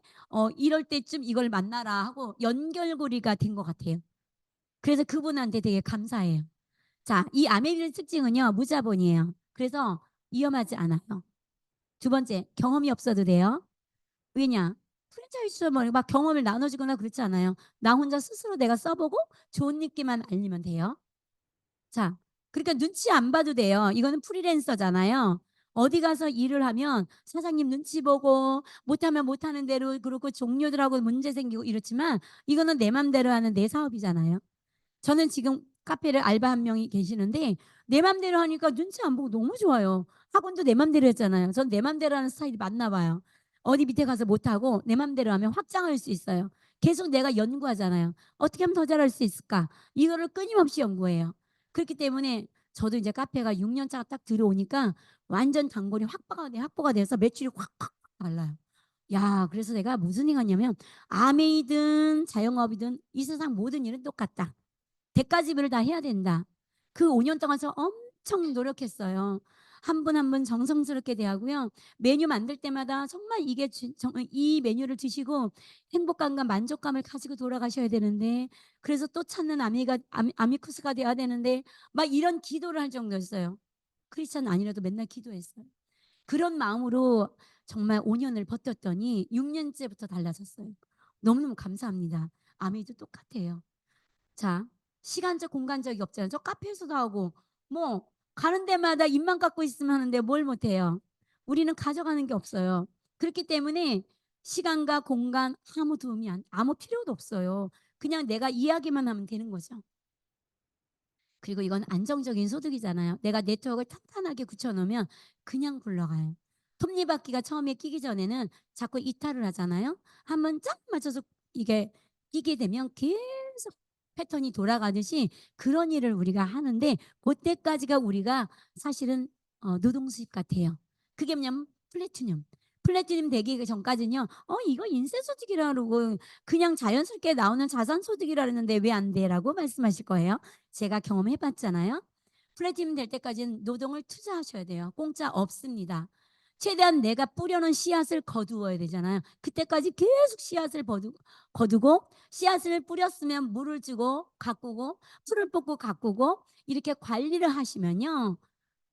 이럴 때쯤 이걸 만나라 하고 연결고리가 된 것 같아요. 그래서 그분한테 되게 감사해요. 자, 이 아메리의 특징은요, 무자본이에요. 그래서 위험하지 않아요. 두 번째, 경험이 없어도 돼요. 왜냐? 프랜차이즈 막 경험을 나눠주거나 그렇지 않아요. 나 혼자 스스로 내가 써보고 좋은 느낌만 알리면 돼요. 자, 그러니까 눈치 안 봐도 돼요. 이거는 프리랜서잖아요. 어디 가서 일을 하면 사장님 눈치 보고 못하면 못하는 대로 그렇고 종료들하고 문제 생기고 이렇지만 이거는 내 맘대로 하는 내 사업이잖아요. 저는 지금 카페를 알바 한 명이 계시는데 내 맘대로 하니까 눈치 안 보고 너무 좋아요. 학원도 내 맘대로 했잖아요. 전 내 맘대로 하는 스타일이 맞나 봐요. 어디 밑에 가서 못하고 내 맘대로 하면 확장할 수 있어요. 계속 내가 연구하잖아요. 어떻게 하면 더 잘할 수 있을까? 이거를 끊임없이 연구해요. 그렇기 때문에 저도 이제 카페가 6년 차가 딱 들어오니까 완전 단골이 확보가 돼서 매출이 확 달라요. 야, 그래서 내가 무슨 생각냐면 아메이든 자영업이든 이 세상 모든 일은 똑같다. 대가지불을 다 해야 된다. 그 5년 동안 저 엄청 노력했어요. 한 분 한 분 정성스럽게 대하고요. 메뉴 만들 때마다 정말 이 메뉴를 드시고 행복감과 만족감을 가지고 돌아가셔야 되는데 그래서 또 찾는 아미쿠스가 돼야 되는데 막 이런 기도를 할 정도였어요. 크리스찬 아니라도 맨날 기도했어요. 그런 마음으로 정말 5년을 버텼더니 6년째부터 달라졌어요. 너무너무 감사합니다. 아미도 똑같아요. 자, 시간적 공간적이 없잖아요. 저 카페에서도 하고 뭐 가는 데마다 입만 갖고 있으면 하는데 뭘 못해요. 우리는 가져가는 게 없어요. 그렇기 때문에 시간과 공간 아무 필요도 없어요. 그냥 내가 이야기만 하면 되는 거죠. 그리고 이건 안정적인 소득이잖아요. 내가 네트워크를 탄탄하게 굳혀놓으면 그냥 굴러가요. 톱니바퀴가 처음에 끼기 전에는 자꾸 이탈을 하잖아요. 한번 쫙 맞춰서 이게 끼게 되면 계속 패턴이 돌아가듯이 그런 일을 우리가 하는데 그때까지가 우리가 사실은 노동 수입 같아요. 그게 뭐냐면 플래티늄 되기 전까지는요. 이거 인쇄 소득이라 그러고 그냥 자연스럽게 나오는 자산 소득이라 그러는데 왜 안 돼라고 말씀하실 거예요. 제가 경험해 봤잖아요. 플래티늄 될 때까지는 노동을 투자하셔야 돼요. 공짜 없습니다. 최대한 내가 뿌려놓은 씨앗을 거두어야 되잖아요. 그때까지 계속 씨앗을 거두고 씨앗을 뿌렸으면 물을 주고 가꾸고 풀을 뽑고 가꾸고 이렇게 관리를 하시면요.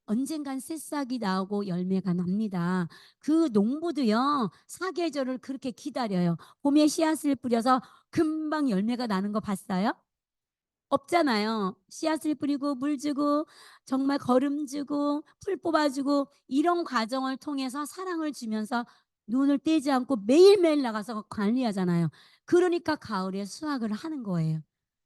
언젠간 새싹이 나오고 열매가 납니다. 그 농부도요. 사계절을 그렇게 기다려요. 봄에 씨앗을 뿌려서 금방 열매가 나는 거 봤어요? 없잖아요. 씨앗을 뿌리고 물 주고 정말 거름 주고 풀 뽑아 주고 이런 과정을 통해서 사랑을 주면서 눈을 떼지 않고 매일매일 나가서 관리하잖아요. 그러니까 가을에 수확을 하는 거예요.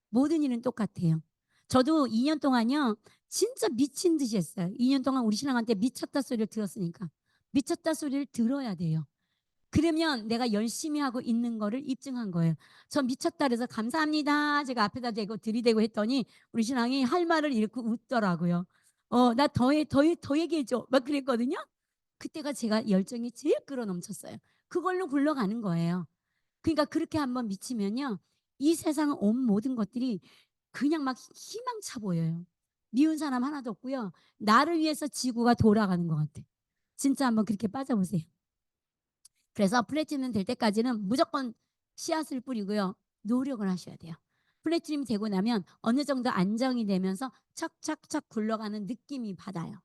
모든 일은 똑같아요. 저도 2년 동안요. 진짜 미친 듯이 했어요. 2년 동안 우리 신랑한테 미쳤다 소리를 들었으니까. 미쳤다 소리를 들어야 돼요. 그러면 내가 열심히 하고 있는 거를 입증한 거예요. "저 미쳤다." 그래서 "감사합니다." 제가 앞에다 대고 들이대고 했더니 우리 신랑이 할 말을 잃고 웃더라고요. "나 더 얘기해 줘." 막 그랬거든요. 그때가 제가 열정이 제일 끌어넘쳤어요. 그걸로 굴러가는 거예요. 그러니까 그렇게 한번 미치면요. 이 세상 온 모든 것들이 그냥 막 희망차 보여요. 미운 사람 하나도 없고요. 나를 위해서 지구가 돌아가는 것 같아. 진짜 한번 그렇게 빠져보세요. 그래서 플래티넘 될 때까지는 무조건 씨앗을 뿌리고요. 노력을 하셔야 돼요. 플래티넘 되고 나면 어느 정도 안정이 되면서 착착착 굴러가는 느낌이 받아요.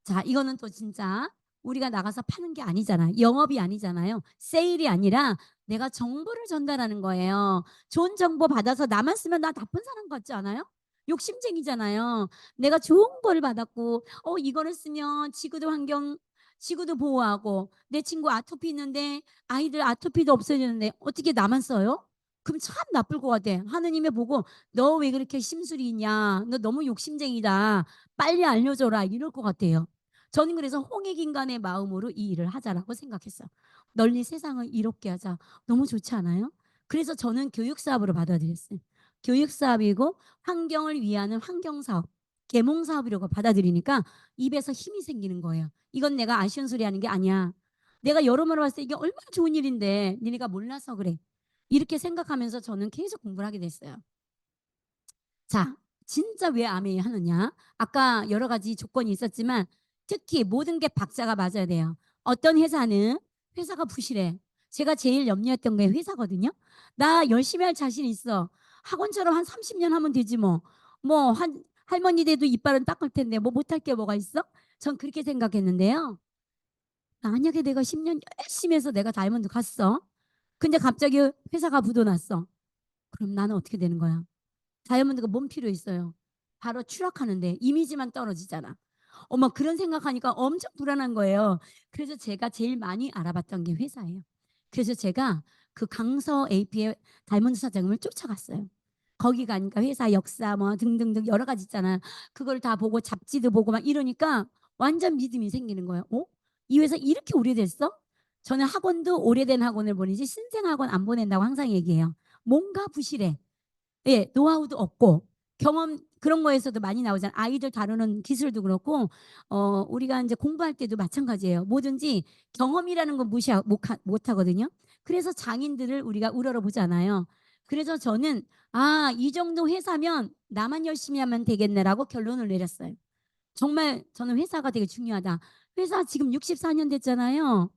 자, 이거는 또 진짜 우리가 나가서 파는 게 아니잖아요. 영업이 아니잖아요. 세일이 아니라 내가 정보를 전달하는 거예요. 좋은 정보 받아서 나만 쓰면 나 나쁜 사람 같지 않아요? 욕심쟁이잖아요. 내가 좋은 거를 받았고 이거를 쓰면 지구도 보호하고 내 친구 아토피 있는데 아이들 아토피도 없어지는데 어떻게 나만 써요? 그럼 참 나쁠 것 같아. 하느님이 보고 "너 왜 그렇게 심술이 있냐? 너 너무 욕심쟁이다. 빨리 알려줘라." 이럴 것 같아요. 저는 그래서 홍익인간의 마음으로 이 일을 하자라고 생각했어요. 널리 세상을 이롭게 하자. 너무 좋지 않아요? 그래서 저는 교육사업으로 받아들였어요. 교육사업이고 환경을 위하는 환경사업, 계몽사업이라고 받아들이니까 입에서 힘이 생기는 거예요. 이건 내가 아쉬운 소리 하는 게 아니야. 내가 여러모로 봤을 때 이게 얼마나 좋은 일인데 니네가 몰라서 그래. 이렇게 생각하면서 저는 계속 공부를 하게 됐어요. 자, 진짜 왜 아메이 하느냐? 아까 여러 가지 조건이 있었지만 특히 모든 게 박자가 맞아야 돼요. 어떤 회사는 회사가 부실해. 제가 제일 염려했던 게 회사거든요. 나 열심히 할 자신 있어. 학원처럼 한 30년 하면 되지 뭐. 뭐 한 할머니 돼도 이빨은 닦을 텐데 뭐 못할 게 뭐가 있어? 전 그렇게 생각했는데요. 만약에 내가 10년 열심히 해서 내가 다이아몬드 갔어. 근데 갑자기 회사가 부도났어. 그럼 나는 어떻게 되는 거야? 다이아몬드가 뭔 필요 있어요. 바로 추락하는데 이미지만 떨어지잖아. 어머 그런 생각하니까 엄청 불안한 거예요. 그래서 제가 제일 많이 알아봤던 게 회사예요. 그래서 제가 그 강서 AP의 다이아몬드 사장님을 쫓아갔어요. 거기 가니까 회사 역사 뭐 등등등 여러 가지 있잖아요. 그걸 다 보고 잡지도 보고 막 이러니까 완전 믿음이 생기는 거예요. 이 회사 이렇게 오래됐어? 저는 학원도 오래된 학원을 보내지 신생 학원 안 보낸다고 항상 얘기해요. 뭔가 부실해. 예. 노하우도 없고 경험 그런 거에서도 많이 나오잖아요. 아이들 다루는 기술도 그렇고 우리가 인제 공부할 때도 마찬가지예요. 뭐든지 경험이라는 건 무시하 못 하거든요. 그래서 장인들을 우리가 우러러보잖아요. 그래서 저는 '아 이 정도 회사면 나만 열심히 하면 되겠네.'라고 결론을 내렸어요. 정말 저는 회사가 되게 중요하다. 회사 지금 64년 됐잖아요.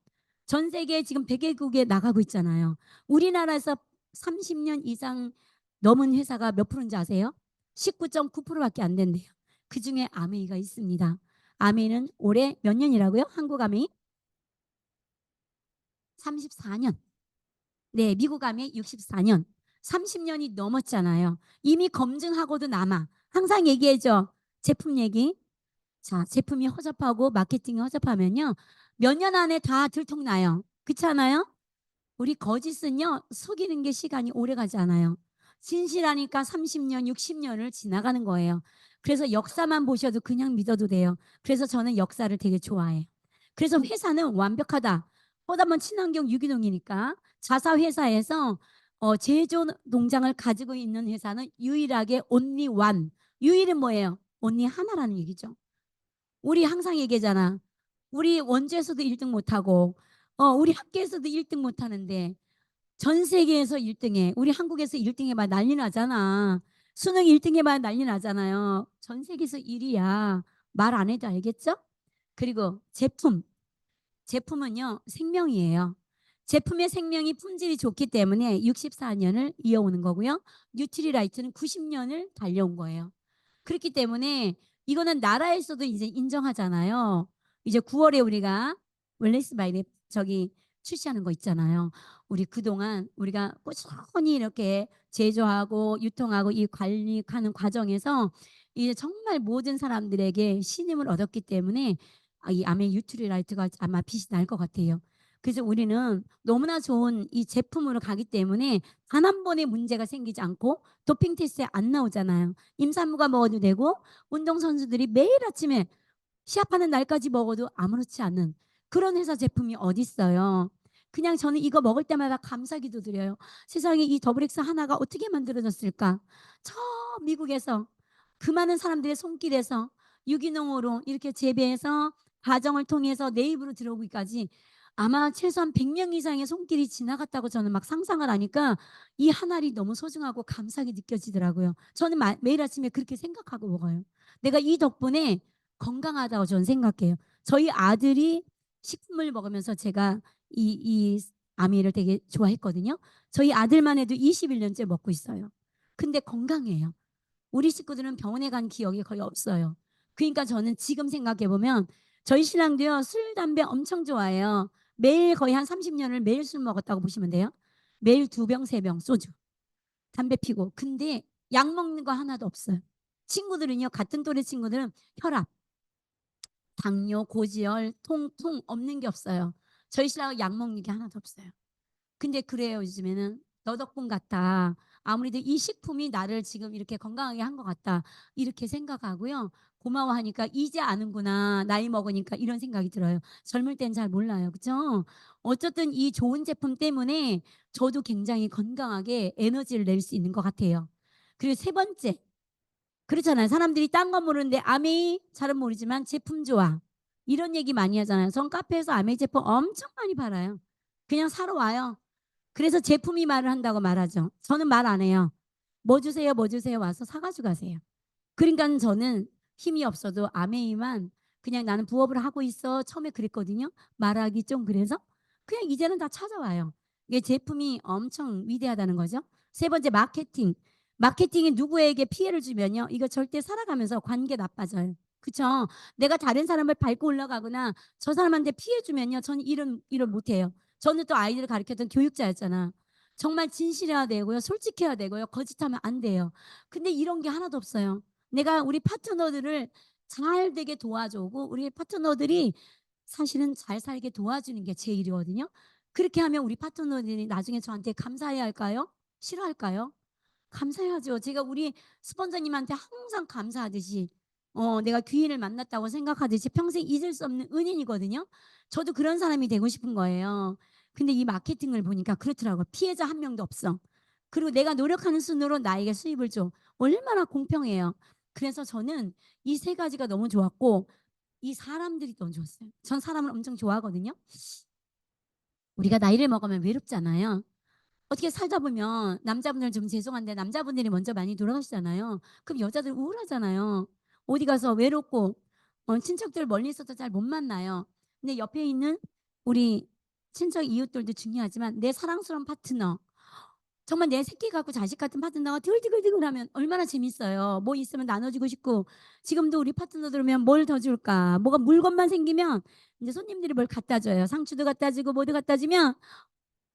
전 세계 지금 100 개국에 나가고 있잖아요. 우리나라에서 30년 이상 넘은 회사가 몇 프로인지 아세요? 19.9% 밖에 안 된대요. 그중에 아메이가 있습니다. 아메이는 올해 몇 년이라고요? 한국 아메이? 34 년. 네. 미국 아메이 64 년. 30 년이 넘었잖아요. 이미 검증하고도 남아. 항상 얘기하죠. 제품 얘기. 자, 제품이 허접하고 마케팅이 허접하면요. 몇 년 안에 다 들통나요. 그렇지 않아요? 우리 거짓은요. 속이는 게 시간이 오래가지 않아요. 진실하니까 30 년, 60 년을 지나가는 거예요. 그래서 역사만 보셔도 그냥 믿어도 돼요. 그래서 저는 역사를 되게 좋아해요. 그래서 회사는 완벽하다. 보다만 친환경 유기농이니까 자사 회사에서 제조 농장을 가지고 있는 회사는 유일하게 only one. 유일은 뭐예요? only 하나라는 얘기죠. 우리 항상 얘기하잖아. 우리 원주에서도 1등 못하고 우리 학교에서도 1등 못하는데 전 세계에서 1등 해. 우리 한국에서 1등 해봐야 난리 나잖아. 수능 1등 해봐야 난리 나잖아요. 전 세계에서 1위야. 말 안 해도 알겠죠? 그리고 제품. 제품은요, 생명이에요. 제품의 생명이 품질이 좋기 때문에 64년을 이어오는 거고요. 뉴트리라이트는 90년을 달려온 거예요. 그렇기 때문에 이거는 나라에서도 이제 인정하잖아요. 이제 9월에 우리가 웰니스 바이랩 저기 출시하는 거 있잖아요. 우리 그동안 우리가 꾸준히 이렇게 제조하고 유통하고 이 관리하는 과정에서 이제 정말 모든 사람들에게 신임을 얻었기 때문에 이 아메 뉴트리라이트가 아마 빛이 날 것 같아요. 그래서 우리는 너무나 좋은 이 제품으로 가기 때문에 단 한 번의 문제가 생기지 않고 도핑 테스트에 안 나오잖아요. 임산부가 먹어도 되고 운동선수들이 매일 아침에 시합하는 날까지 먹어도 아무렇지 않은 그런 회사 제품이 어딨어요. 그냥 저는 이거 먹을 때마다 감사기도 드려요. 세상에 이 더블엑스 하나가 어떻게 만들어졌을까? 저 미국에서 그 많은 사람들의 손길에서 유기농으로 이렇게 재배해서 과정을 통해서 내 입으로 들어오기까지 아마 최소한 100명 이상의 손길이 지나갔다고 저는 막 상상을 하니까 이 한 알이 너무 소중하고 감사하게 느껴지더라고요. 저는 매일 아침에 그렇게 생각하고 먹어요. 내가 이 덕분에 건강하다고 저는 생각해요. 저희 아들이 식품을 먹으면서 제가 이 아미를 되게 좋아했거든요. 저희 아들만 해도 21년째 먹고 있어요. 근데 건강해요. 우리 식구들은 병원에 간 기억이 거의 없어요. 그러니까 저는 지금 생각해 보면 저희 신랑도요. 술, 담배 엄청 좋아해요. 매일 거의 한 30년을 매일 술 먹었다고 보시면 돼요. 매일 2병, 3병 소주. 담배 피고. 근데 약 먹는 거 하나도 없어요. 친구들은요. 같은 또래 친구들은 혈압, 당뇨, 고지혈, 통풍 없는 게 없어요. 저희 신랑은 약 먹는 게 하나도 없어요. 근데 그래요. 요즘에는 너 덕분 같다. 아무래도 이 식품이 나를 지금 이렇게 건강하게 한 것 같다. 이렇게 생각하고요. 고마워하니까 이제 아는구나. 나이 먹으니까 이런 생각이 들어요. 젊을 땐 잘 몰라요. 그죠? 어쨌든 이 좋은 제품 때문에 저도 굉장히 건강하게 에너지를 낼 수 있는 것 같아요. 그리고 세 번째. 그렇잖아요. 사람들이 딴 건 모르는데 아메이 잘은 모르지만 제품 좋아. 이런 얘기 많이 하잖아요. 전 카페에서 아메이 제품 엄청 많이 팔아요. 그냥 사러 와요. 그래서 제품이 말을 한다고 말하죠. 저는 말 안 해요. 뭐 주세요, 뭐 주세요 와서 사가지고 가세요. 그러니까 저는 힘이 없어도 아메이만 그냥 나는 부업을 하고 있어. 처음에 그랬거든요. 말하기 좀 그래서 그냥 이제는 다 찾아와요. 이게 제품이 엄청 위대하다는 거죠. 세 번째 마케팅. 마케팅이 누구에게 피해를 주면요. 이거 절대 살아가면서 관계 나빠져요. 그쵸? 내가 다른 사람을 밟고 올라가거나 저 사람한테 피해 주면요. 저는 일을 못해요. 저는 또 아이들을 가르쳤던 교육자였잖아. 정말 진실해야 되고요. 솔직해야 되고요. 거짓하면 안 돼요. 근데 이런 게 하나도 없어요. 내가 우리 파트너들을 잘 되게 도와주고 우리 파트너들이 사실은 잘 살게 도와주는 게 제 일이거든요. 그렇게 하면 우리 파트너들이 나중에 저한테 감사해야 할까요? 싫어할까요? 감사해야죠. 제가 우리 스폰서님한테 항상 감사하듯이 내가 귀인을 만났다고 생각하듯이 평생 잊을 수 없는 은인이거든요. 저도 그런 사람이 되고 싶은 거예요. 근데 이 마케팅을 보니까 그렇더라고요. 피해자 한 명도 없어. 그리고 내가 노력하는 순으로 나에게 수입을 줘. 얼마나 공평해요. 그래서 저는 이 세 가지가 너무 좋았고 이 사람들이 너무 좋았어요. 전 사람을 엄청 좋아하거든요. 우리가 나이를 먹으면 외롭잖아요. 어떻게 살다 보면 남자분들 좀 죄송한데 남자분들이 먼저 많이 돌아가시잖아요. 그럼 여자들 우울하잖아요. 어디 가서 외롭고 친척들 멀리 있어서 잘 못 만나요. 근데 옆에 있는 우리 친척 이웃들도 중요하지만 내 사랑스러운 파트너 정말 내 새끼 같고 자식 같은 파트너가 디글디글디글하면 얼마나 재밌어요. 뭐 있으면 나눠주고 싶고 지금도 우리 파트너 들으면 뭘 더 줄까? 뭐가 물건만 생기면 이제 손님들이 뭘 갖다 줘요. 상추도 갖다 주고 뭐도 갖다 주면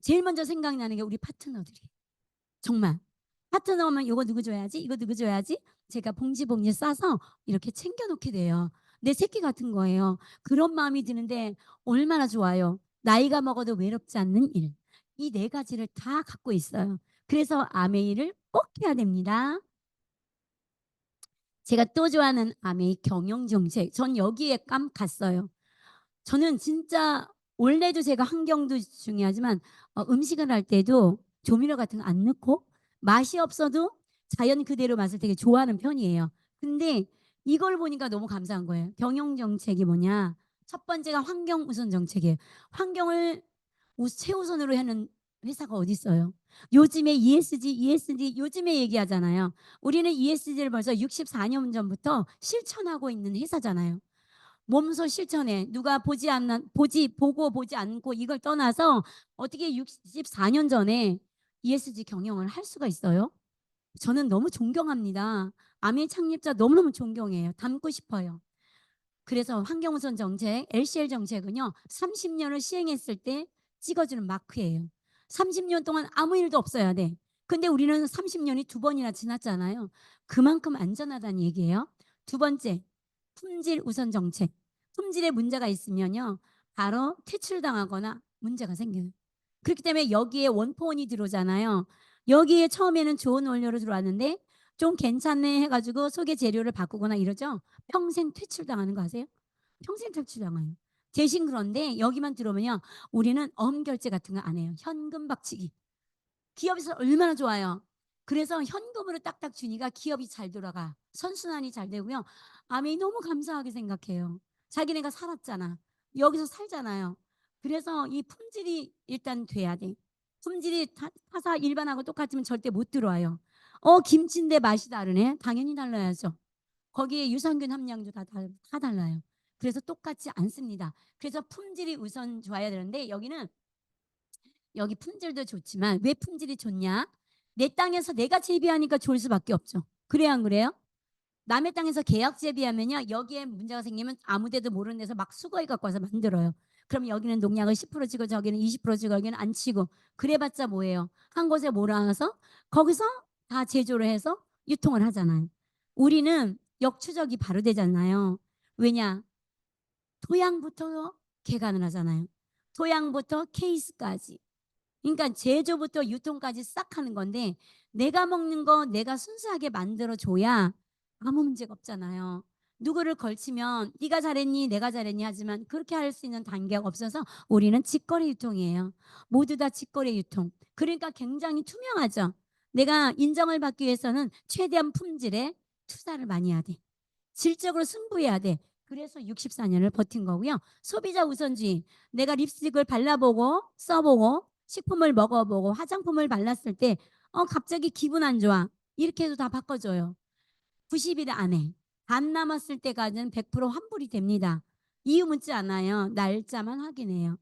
제일 먼저 생각나는 게 우리 파트너들이. 정말. 파트너 오면 이거 누구 줘야지? 이거 누구 줘야지? 제가 봉지 싸서 이렇게 챙겨 놓게 돼요. 내 새끼 같은 거예요. 그런 마음이 드는데 얼마나 좋아요. 나이가 먹어도 외롭지 않는 일. 이 네 가지를 다 갖고 있어요. 그래서 아메이를 꼭 해야 됩니다. 제가 또 좋아하는 아메이 경영 정책. 전 여기에 깜 갔어요. 저는 진짜 원래도 제가 환경도 중요하지만 음식을 할 때도 조미료 같은 거 안 넣고 맛이 없어도 자연 그대로 맛을 되게 좋아하는 편이에요. 근데 이걸 보니까 너무 감사한 거예요. 경영 정책이 뭐냐? 첫 번째가 환경 우선 정책이에요. 환경을 최우선으로 하는 회사가 어디 있어요? 요즘에 ESG 요즘에 얘기하잖아요. 우리는 ESG를 벌써 64년 전부터 실천하고 있는 회사잖아요. 몸소 실천해. 누가 보고 보지 않고 이걸 떠나서 어떻게 64년 전에 ESG 경영을 할 수가 있어요? 저는 너무 존경합니다. 아메 창립자 너무너무 존경해요. 닮고 싶어요. 그래서 환경우선 정책, LCL 정책은요, 30년을 시행했을 때 찍어주는 마크예요. 30년 동안 아무 일도 없어야 돼. 근데 우리는 30년이 두 번이나 지났잖아요. 그만큼 안전하다는 얘기예요. 두 번째, 품질 우선 정책. 품질에 문제가 있으면요, 바로 퇴출당하거나 문제가 생겨요. 그렇기 때문에 여기에 원포원이 들어오잖아요. 여기에 처음에는 좋은 원료로 들어왔는데 좀 괜찮네 해가지고 소개 재료를 바꾸거나 이러죠. 평생 퇴출당하는 거 아세요? 평생 퇴출당해요. 대신 그런데 여기만 들어오면요, 우리는 엄결제 같은 거 안 해요. 현금 박치기. 기업에서 얼마나 좋아요. 그래서 현금으로 딱딱 주니까 기업이 잘 돌아가. 선순환이 잘 되고요. 아메이 너무 감사하게 생각해요. 자기네가 살았잖아. 여기서 살잖아요. 그래서 이 품질이 일단 돼야 돼. 품질이 타사 일반하고 똑같으면 절대 못 들어와요. 김치인데 맛이 다르네. 당연히 달라야죠. 거기에 유산균 함량도 다 달라요. 그래서 똑같지 않습니다. 그래서 품질이 우선 좋아야 되는데 여기 품질도 좋지만 왜 품질이 좋냐? 내 땅에서 내가 재배하니까 좋을 수밖에 없죠. 그래요, 안 그래요? 남의 땅에서 계약 재배하면요, 여기에 문제가 생기면 아무데도 모르는 데서 막 수거해 갖고 와서 만들어요. 그럼 여기는 농약을 10% 치고 저기는 20% 치고 여기는 안 치고 그래봤자 뭐예요? 한 곳에 몰아와서 거기서 다 제조를 해서 유통을 하잖아요. 우리는 역추적이 바로 되잖아요. 왜냐? 토양부터 개간을 하잖아요. 토양부터 케이스까지. 그러니까 제조부터 유통까지 싹 하는 건데 내가 먹는 거 내가 순수하게 만들어 줘야 아무 문제가 없잖아요. 누구를 걸치면 네가 잘했니 내가 잘했니 하지만 그렇게 할 수 있는 단계가 없어서 우리는 직거래 유통이에요. 모두 다 직거래 유통. 그러니까 굉장히 투명하죠. 내가 인정을 받기 위해서는 최대한 품질에 투자를 많이 해야 돼. 질적으로 승부해야 돼. 그래서 64년을 버틴 거고요. 소비자 우선주의. 내가 립스틱을 발라보고 써보고 식품을 먹어보고 화장품을 발랐을 때 갑자기 기분 안 좋아. 이렇게 해도 다 바꿔줘요. 90일 안에. 반 남았을 때까지는 100% 환불이 됩니다. 이유 묻지 않아요. 날짜만 확인해요.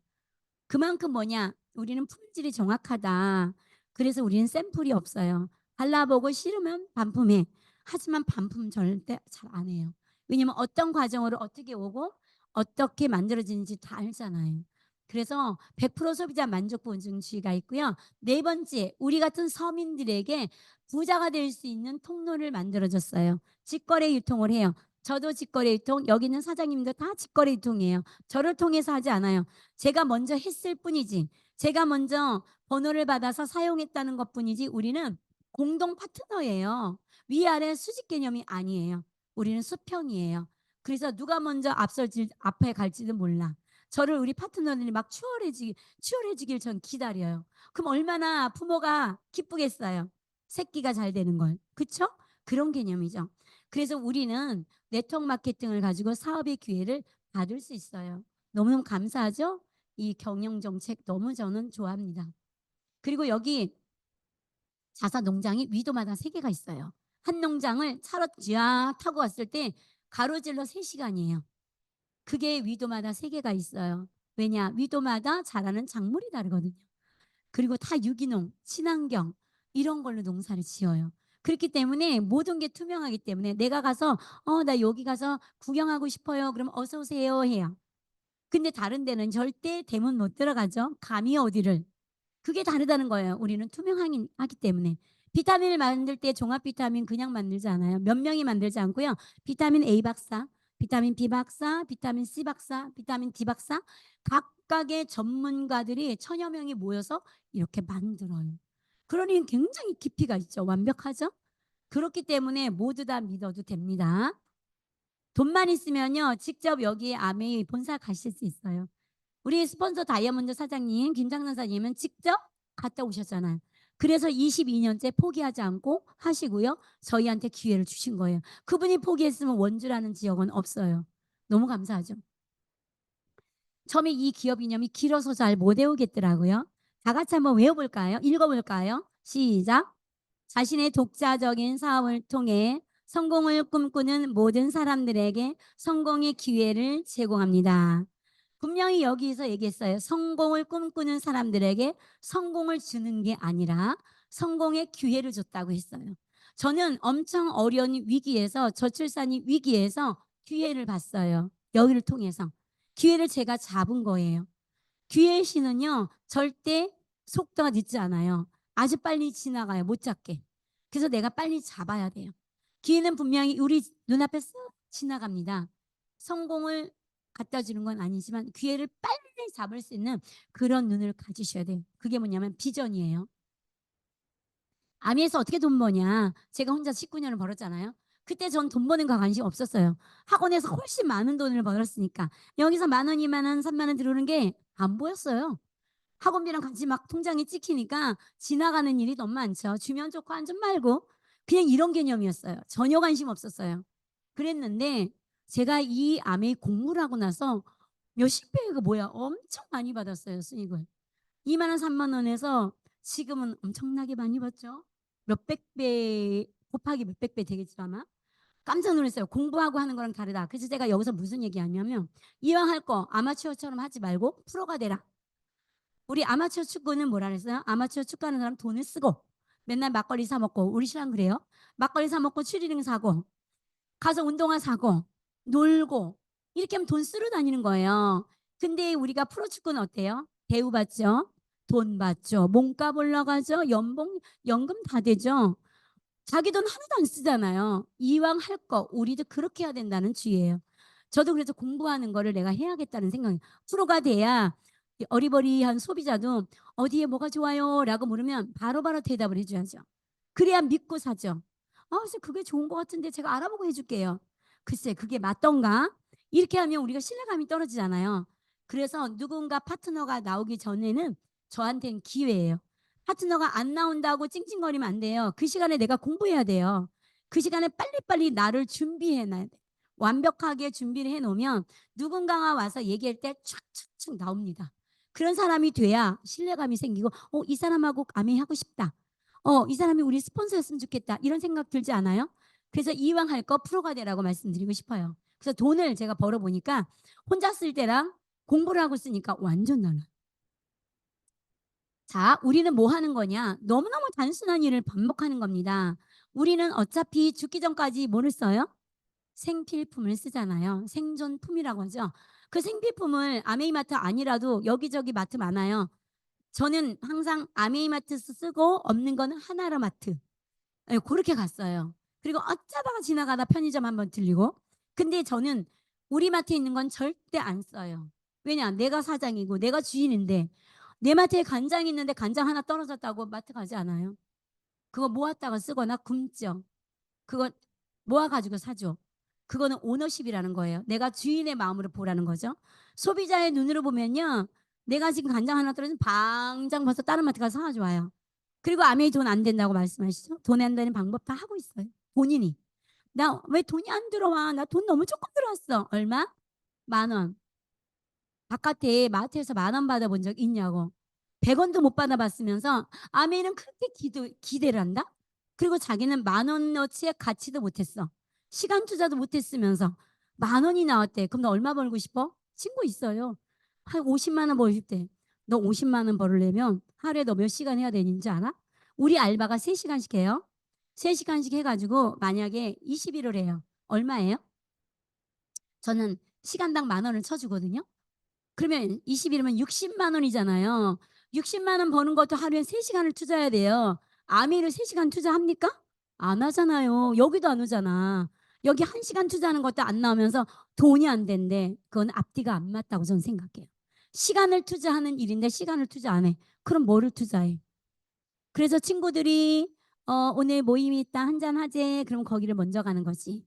그만큼 뭐냐? 우리는 품질이 정확하다. 그래서 우리는 샘플이 없어요. 발라보고 싫으면 반품해. 하지만 반품 절대 잘 안 해요. 왜냐면 어떤 과정으로 어떻게 오고 어떻게 만들어지는지 다 알잖아요. 그래서 100% 소비자 만족도 증시가 있고요. 네 번째, 우리 같은 서민들에게 부자가 될 수 있는 통로를 만들어줬어요. 직거래 유통을 해요. 저도 직거래 유통, 여기 있는 사장님도 다 직거래 유통이에요. 저를 통해서 하지 않아요. 제가 먼저 했을 뿐이지. 제가 먼저 번호를 받아서 사용했다는 것뿐이지 우리는 공동 파트너예요. 위아래 수직 개념이 아니에요. 우리는 수평이에요. 그래서 누가 먼저 앞에 갈지는 몰라. 저를 우리 파트너들이 막 추월해주길 전 기다려요. 그럼 얼마나 부모가 기쁘겠어요. 새끼가 잘 되는 걸. 그쵸? 그런 개념이죠. 그래서 우리는 네트워크 마케팅을 가지고 사업의 기회를 받을 수 있어요. 너무너무 감사하죠? 이 경영 정책 너무 저는 좋아합니다. 그리고 여기 자사 농장이 위도마다 3개가 있어요. 한 농장을 차로 쫙 타고 왔을 때 가로질러 3시간이에요. 그게 위도마다 3개가 있어요. 왜냐? 위도마다 자라는 작물이 다르거든요. 그리고 다 유기농, 친환경 이런 걸로 농사를 지어요. 그렇기 때문에 모든 게 투명하기 때문에 내가 가서 나 여기 가서 구경하고 싶어요. 그럼 어서 오세요 해요. 근데 다른 데는 절대 대문 못 들어가죠. 감히 어디를. 그게 다르다는 거예요. 우리는 투명하기 때문에. 비타민을 만들 때 종합 비타민 그냥 만들지 않아요. 몇 명이 만들지 않고요. 비타민 A 박사, 비타민 B 박사, 비타민 C 박사, 비타민 D 박사 각각의 전문가들이 천여 명이 모여서 이렇게 만들어요. 그러니 굉장히 깊이가 있죠. 완벽하죠? 그렇기 때문에 모두 다 믿어도 됩니다. 돈만 있으면요. 직접 여기 아메이 본사 가실 수 있어요. 우리 스폰서 다이아몬드 사장님, 김장난 사장님은 직접 갔다 오셨잖아요. 그래서 22년째 포기하지 않고 하시고요. 저희한테 기회를 주신 거예요. 그분이 포기했으면 원주라는 지역은 없어요. 너무 감사하죠. 처음에 이 기업 이념이 길어서 잘 못 외우겠더라고요. 다 같이 한번 외워볼까요? 읽어볼까요? 시작. 자신의 독자적인 사업을 통해 성공을 꿈꾸는 모든 사람들에게 성공의 기회를 제공합니다. 분명히 여기서 얘기했어요. 성공을 꿈꾸는 사람들에게 성공을 주는 게 아니라 성공의 기회를 줬다고 했어요. 저는 엄청 어려운 위기에서, 저출산이 위기에서 기회를 봤어요. 여기를 통해서. 기회를 제가 잡은 거예요. 기회의 신은요, 절대 속도가 늦지 않아요. 아주 빨리 지나가요. 못 잡게. 그래서 내가 빨리 잡아야 돼요. 기회는 분명히 우리 눈앞에 쓱 지나갑니다. 성공을 갖다 주는 건 아니지만 기회를 빨리 잡을 수 있는 그런 눈을 가지셔야 돼요. 그게 뭐냐면 비전이에요. 아미에서 어떻게 돈 버냐. 제가 혼자 19년을 벌었잖아요. 그때 전 돈 버는 거 관심 없었어요. 학원에서 훨씬 많은 돈을 벌었으니까. 여기서 10,000원, 20,000원, 30,000원 들어오는 게 안 보였어요. 학원비랑 같이 막 통장에 찍히니까 지나가는 일이 너무 많죠. 주면 좋고 안 좀 말고. 그냥 이런 개념이었어요. 전혀 관심 없었어요. 그랬는데 제가 이 아메이 공부를 하고 나서 몇십 배가 뭐야 엄청 많이 받았어요, 수익을. 20,000원, 30,000원에서 지금은 엄청나게 많이 받죠. 몇백 배 곱하기 몇백 배 되겠죠 아마. 깜짝 놀랐어요. 공부하고 하는 거랑 다르다. 그래서 제가 여기서 무슨 얘기하냐면 이왕 할 거 아마추어처럼 하지 말고 프로가 되라. 우리 아마추어 축구는 뭐라 그랬어요? 아마추어 축구하는 사람 돈을 쓰고 맨날 막걸리 사 먹고, 우리 신랑 그래요. 막걸리 사 먹고 추리닝 사고 가서 운동화 사고 놀고 이렇게 하면 돈 쓰러 다니는 거예요. 근데 우리가 프로축구는 어때요? 대우 받죠. 돈 받죠. 몸값 올라가죠. 연금 다 되죠. 자기 돈 하나도 안 쓰잖아요. 이왕 할 거 우리도 그렇게 해야 된다는 주의예요. 저도 그래서 공부하는 거를 내가 해야겠다는 생각이, 프로가 돼야 어리버리한 소비자도 어디에 뭐가 좋아요? 라고 물으면 바로바로 대답을 해줘야죠. 그래야 믿고 사죠. 그래서 그게 좋은 것 같은데 제가 알아보고 해줄게요. 글쎄 그게 맞던가? 이렇게 하면 우리가 신뢰감이 떨어지잖아요. 그래서 누군가 파트너가 나오기 전에는 저한테는 기회예요. 파트너가 안 나온다고 찡찡거리면 안 돼요. 그 시간에 내가 공부해야 돼요. 그 시간에 빨리빨리 나를 준비해 놔야 돼. 완벽하게 준비를 해 놓으면 누군가가 와서 얘기할 때 촥촥촥 나옵니다. 그런 사람이 돼야 신뢰감이 생기고 이 사람하고 아메하고 싶다. 이 사람이 우리 스폰서였으면 좋겠다. 이런 생각 들지 않아요? 그래서 이왕 할 거 프로가 되라고 말씀드리고 싶어요. 그래서 돈을 제가 벌어보니까 혼자 쓸 때랑 공부를 하고 쓰니까 완전 달라요. 자, 우리는 뭐 하는 거냐? 너무너무 단순한 일을 반복하는 겁니다. 우리는 어차피 죽기 전까지 뭐를 써요? 생필품을 쓰잖아요. 생존품이라고 하죠. 그 생필품을 아메이마트 아니라도 여기저기 마트 많아요. 저는 항상 아메이마트 쓰고 없는 거는 하나로마트. 그렇게 갔어요. 그리고 어쩌다가 지나가다 편의점 한번 들리고. 근데 저는 우리 마트에 있는 건 절대 안 써요. 왜냐? 내가 사장이고 내가 주인인데 내 마트에 간장이 있는데 간장 하나 떨어졌다고 마트 가지 않아요. 그거 모았다가 쓰거나 굶죠. 그거 모아가지고 사죠. 그거는 오너십이라는 거예요. 내가 주인의 마음으로 보라는 거죠. 소비자의 눈으로 보면요. 내가 지금 간장 하나 떨어지면 당장 벌써 다른 마트 가서 사가져와요. 그리고 아메이 돈 안 된다고 말씀하시죠. 돈 안 되는 방법 다 하고 있어요. 본인이. 나 왜 돈이 안 들어와? 나 돈 너무 조금 들어왔어. 얼마? 10,000원. 바깥에 마트에서 10,000원 받아본 적 있냐고. 100원도 못 받아봤으면서 아메이는 그렇게 기대를 한다? 그리고 자기는 10,000원어치의 가치도 못했어. 시간 투자도 못했으면서 10,000원이 나왔대. 그럼 너 얼마 벌고 싶어? 친구 있어요. 한 50만 원 벌고 싶대. 너 50만 원 벌려면 하루에 너 몇 시간 해야 되는지 알아? 우리 알바가 3시간씩 해요. 3시간씩 해가지고 만약에 20일을 해요. 얼마예요? 저는 시간당 10,000원을 쳐주거든요. 그러면 20일이면 60만 원이잖아요. 60만 원 버는 것도 하루에 3시간을 투자해야 돼요. 아메이를 3시간 투자합니까? 안 하잖아요. 여기도 안 오잖아. 여기 1시간 투자하는 것도 안 나오면서 돈이 안 된대. 그건 앞뒤가 안 맞다고 저는 생각해요. 시간을 투자하는 일인데 시간을 투자 안 해. 그럼 뭐를 투자해? 그래서 친구들이 오늘 모임이 있다 한잔 하재. 그럼 거기를 먼저 가는 거지.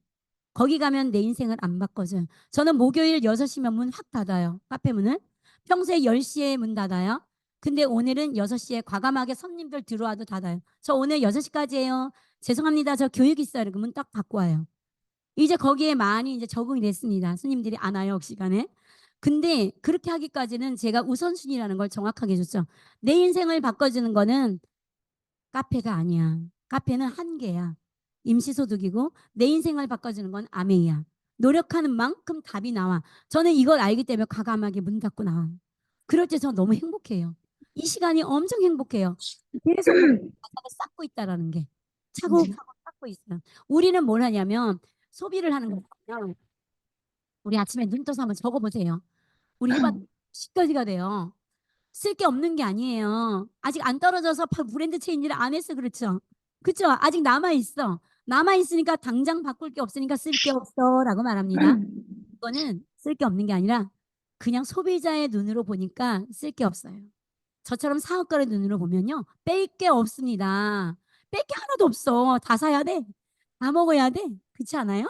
거기 가면 내 인생을 안 바꿔줘요. 저는 목요일 6시면 문 확 닫아요. 카페 문을. 평소에 10시에 문 닫아요. 근데 오늘은 6시에 과감하게 손님들 들어와도 닫아요. 저 오늘 6시까지예요. 죄송합니다. 저 교육 있어요. 이렇게 문 딱 닫고 와요. 이제 거기에 많이 이제 적응이 됐습니다. 손님들이 안 와요. 그 시간에. 근데 그렇게 하기까지는 제가 우선순위라는 걸 정확하게 줬죠. 내 인생을 바꿔주는 거는 카페가 아니야. 카페는 한계야. 임시소득이고 내 인생을 바꿔주는 건 아메이야. 노력하는 만큼 답이 나와. 저는 이걸 알기 때문에 과감하게 문 닫고 나와요. 그럴 때 저 너무 행복해요. 이 시간이 엄청 행복해요. 계속 바닥을 쌓고 있다라는 게 차곡차곡 쌓고 있어요. 우리는 뭘 하냐면 소비를 하는 거예요. 우리 아침에 눈 떠서 한번 적어보세요. 우리 해봤 10가지가 돼요. 쓸 게 없는 게 아니에요. 아직 안 떨어져서 브랜드 체인지를 안 해서 그렇죠. 그렇죠? 아직 남아 있어. 남아 있으니까 당장 바꿀 게 없으니까 쓸 게 없어라고 말합니다. 이거는 쓸 게 없는 게 아니라 그냥 소비자의 눈으로 보니까 쓸 게 없어요. 저처럼 사업가의 눈으로 보면요. 뺄 게 없습니다. 뺄 게 하나도 없어. 다 사야 돼. 다 먹어야 돼. 그렇지 않아요?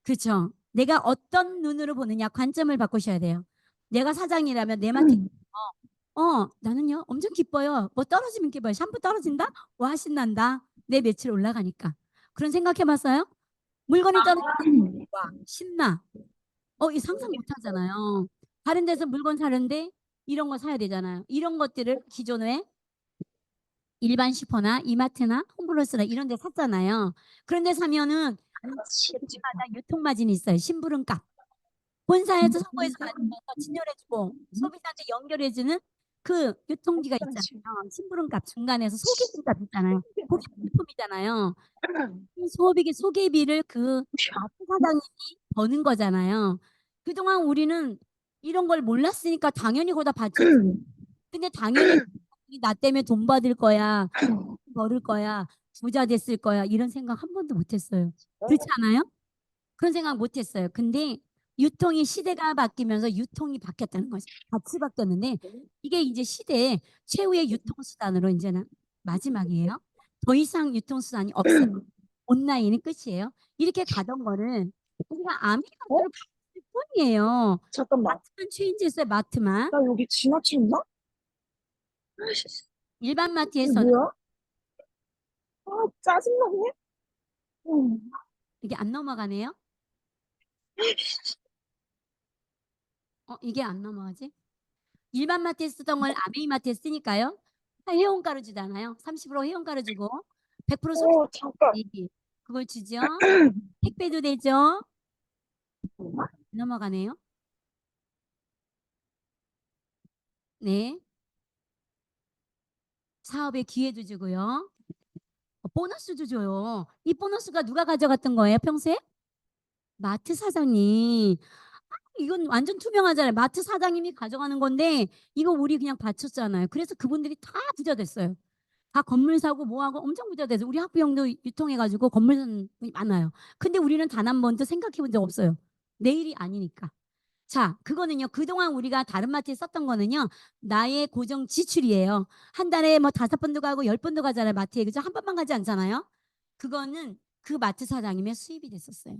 그렇죠. 내가 어떤 눈으로 보느냐 관점을 바꾸셔야 돼요. 내가 사장이라면 내 마트 나는요 엄청 기뻐요. 뭐 떨어지면 기뻐요. 샴푸 떨어진다? 와 신난다. 내 매출 올라가니까. 그런 생각해봤어요? 물건이 떨어진다? 와 신나. 이 상상 못 하잖아요. 다른 데서 물건 사는데 이런 거 사야 되잖아요. 이런 것들을 기존에 일반 슈퍼나 이마트나 홈플러스나 이런 데 샀잖아요. 그런데 사면은 매출마다 유통마진이 있어요. 심부름값. 본사에서 선거에서 가져가서 진열해주고 소비자한테 연결해주는 그 유통비가 있잖아요. 심부름값 중간에서 소개비값 있잖아요. 그게 유통이잖아요. 소개비를 그 마트 사장님이 버는 거잖아요. 그동안 우리는 이런 걸 몰랐으니까 당연히 거기다 바쳤지. 근데 당연히 나 때문에 돈 받을 거야, 벌을 거야, 부자 됐을 거야 이런 생각 한 번도 못했어요. 그렇지 않아요? 그런 생각 못했어요. 근데 유통이 시대가 바뀌면서 유통이 바뀌었다는 거죠. 같이 바뀌었는데 이게 이제 시대의 최후의 유통수단으로 이제는 마지막이에요. 더 이상 유통수단이 없어요. 온라인이 끝이에요. 이렇게 가던 거를 우리가 아메리카노를 봤을 뿐이에요. 잠깐만. 마트만 체인지했어요. 마트만. 나 여기 지나쳤나? 일반 이게 마트에서는 뭐야? 아, 짜증나네. 음. 이게 안 넘어가네요. 이게 안 넘어가지? 일반 마트에 쓰던 걸 아메이 마트에 쓰니까요. 회원가를 주잖아요. 30% 회원가를 주고 100% 잠깐. 소비자들이 그걸 주죠. 택배도 되죠. 넘어가네요. 네. 사업의 기회도 주고요. 보너스도 줘요. 이 보너스가 누가 가져갔던 거예요, 평소에? 마트 사장님. 이건 완전 투명하잖아요. 마트 사장님이 가져가는 건데 이거 우리 그냥 바쳤잖아요. 그래서 그분들이 다 부자 됐어요. 다 건물 사고 뭐하고 엄청 부자 돼서 우리 학부형도 유통해가지고 건물 사는 분이 많아요. 근데 우리는 단 한 번도 생각해 본 적 없어요. 내일이 아니니까. 자, 그거는요. 그동안 우리가 다른 마트에 썼던 거는요. 나의 고정 지출이에요. 한 달에 뭐 5번도 가고 10번도 가잖아요. 마트에. 그죠? 한 번만 가지 않잖아요. 그거는 그 마트 사장님의 수입이 됐었어요.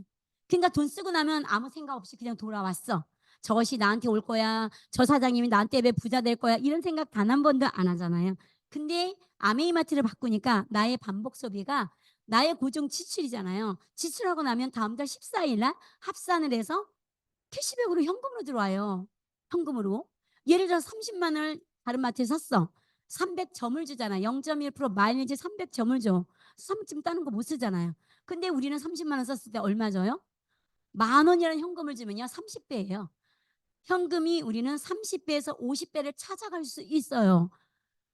그러니까 돈 쓰고 나면 아무 생각 없이 그냥 돌아왔어. 저것이 나한테 올 거야. 저 사장님이 나한테 왜 부자 될 거야. 이런 생각 단 한 번도 안 하잖아요. 근데 아메이마트를 바꾸니까 나의 반복 소비가 나의 고정 지출이잖아요. 지출하고 나면 다음 달 14일 날 합산을 해서 캐시백으로 현금으로 들어와요. 현금으로. 예를 들어 30만 원을 다른 마트에 샀어. 300점을 주잖아. 0.1% 마일리지 300점을 줘. 3점 따는 거 못 쓰잖아요. 근데 우리는 30만 원 썼을 때 얼마 줘요? 10,000원이라는 현금을 주면요. 30배예요. 현금이 우리는 30배에서 50배를 찾아갈 수 있어요.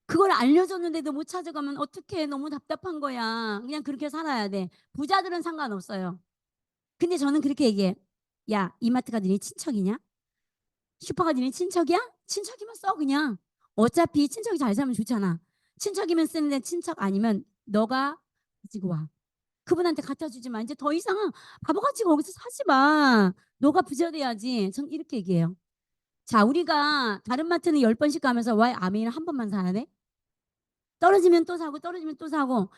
그걸 알려줬는데도 못 찾아가면 어떡해. 너무 답답한 거야. 그냥 그렇게 살아야 돼. 부자들은 상관없어요. 근데 저는 그렇게 얘기해. 야, 이마트가 너네 친척이냐? 슈퍼가 니네 친척이야? 친척이면 써 그냥. 어차피 친척이 잘 살면 좋잖아. 친척이면 쓰는데 친척 아니면 너가 가지고 와. 그분한테 갖다 주지 마. 이제 더 이상 바보같이 거기서 사지 마. 너가 부자 돼야지. 전 이렇게 얘기해요. 자, 우리가 다른 마트는 10번씩 가면서 왜 아메이는 한 번만 사야 돼? 떨어지면 또 사고 떨어지면 또 사고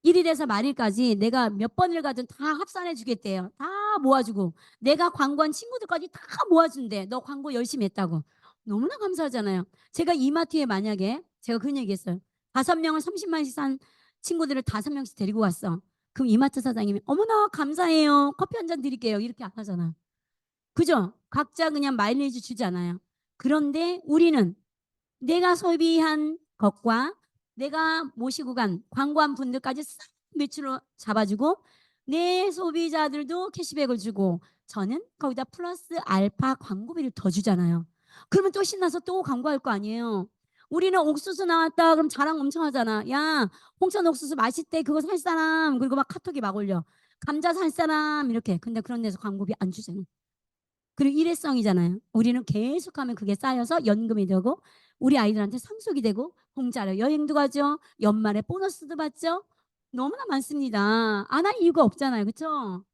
1일에서 말일까지 내가 몇 번을 가든 다 합산해 주겠대요. 다 모아주고 내가 광고한 친구들까지 다 모아준대. 너 광고 열심히 했다고. 너무나 감사하잖아요. 제가 이마트에 만약에 제가 그런 얘기했어요. 5명을 30만원씩 산 친구들을 5명씩 데리고 왔어. 그럼 이마트 사장님이 어머나 감사해요. 커피 한 잔 드릴게요. 이렇게 안 하잖아. 그죠? 각자 그냥 마일리지 주잖아요. 그런데 우리는 내가 소비한 것과 내가 모시고 간 광고한 분들까지 싹 매출로 잡아주고 내 소비자들도 캐시백을 주고 저는 거기다 플러스 알파 광고비를 더 주잖아요. 그러면 또 신나서 또 광고할 거 아니에요. 우리는 옥수수 나왔다 그럼 자랑 엄청 하잖아. 야, 홍천 옥수수 맛있대. 그거 살 사람. 그리고 막 카톡에 막 올려. 감자 살 사람 이렇게. 근데 그런 데서 광고비 안 주잖아요. 그리고 일회성이잖아요. 우리는 계속하면 그게 쌓여서 연금이 되고 우리 아이들한테 상속이 되고 공짜로 여행도 가죠. 연말에 보너스도 받죠. 너무나 많습니다. 안 할 이유가 없잖아요. 그렇죠?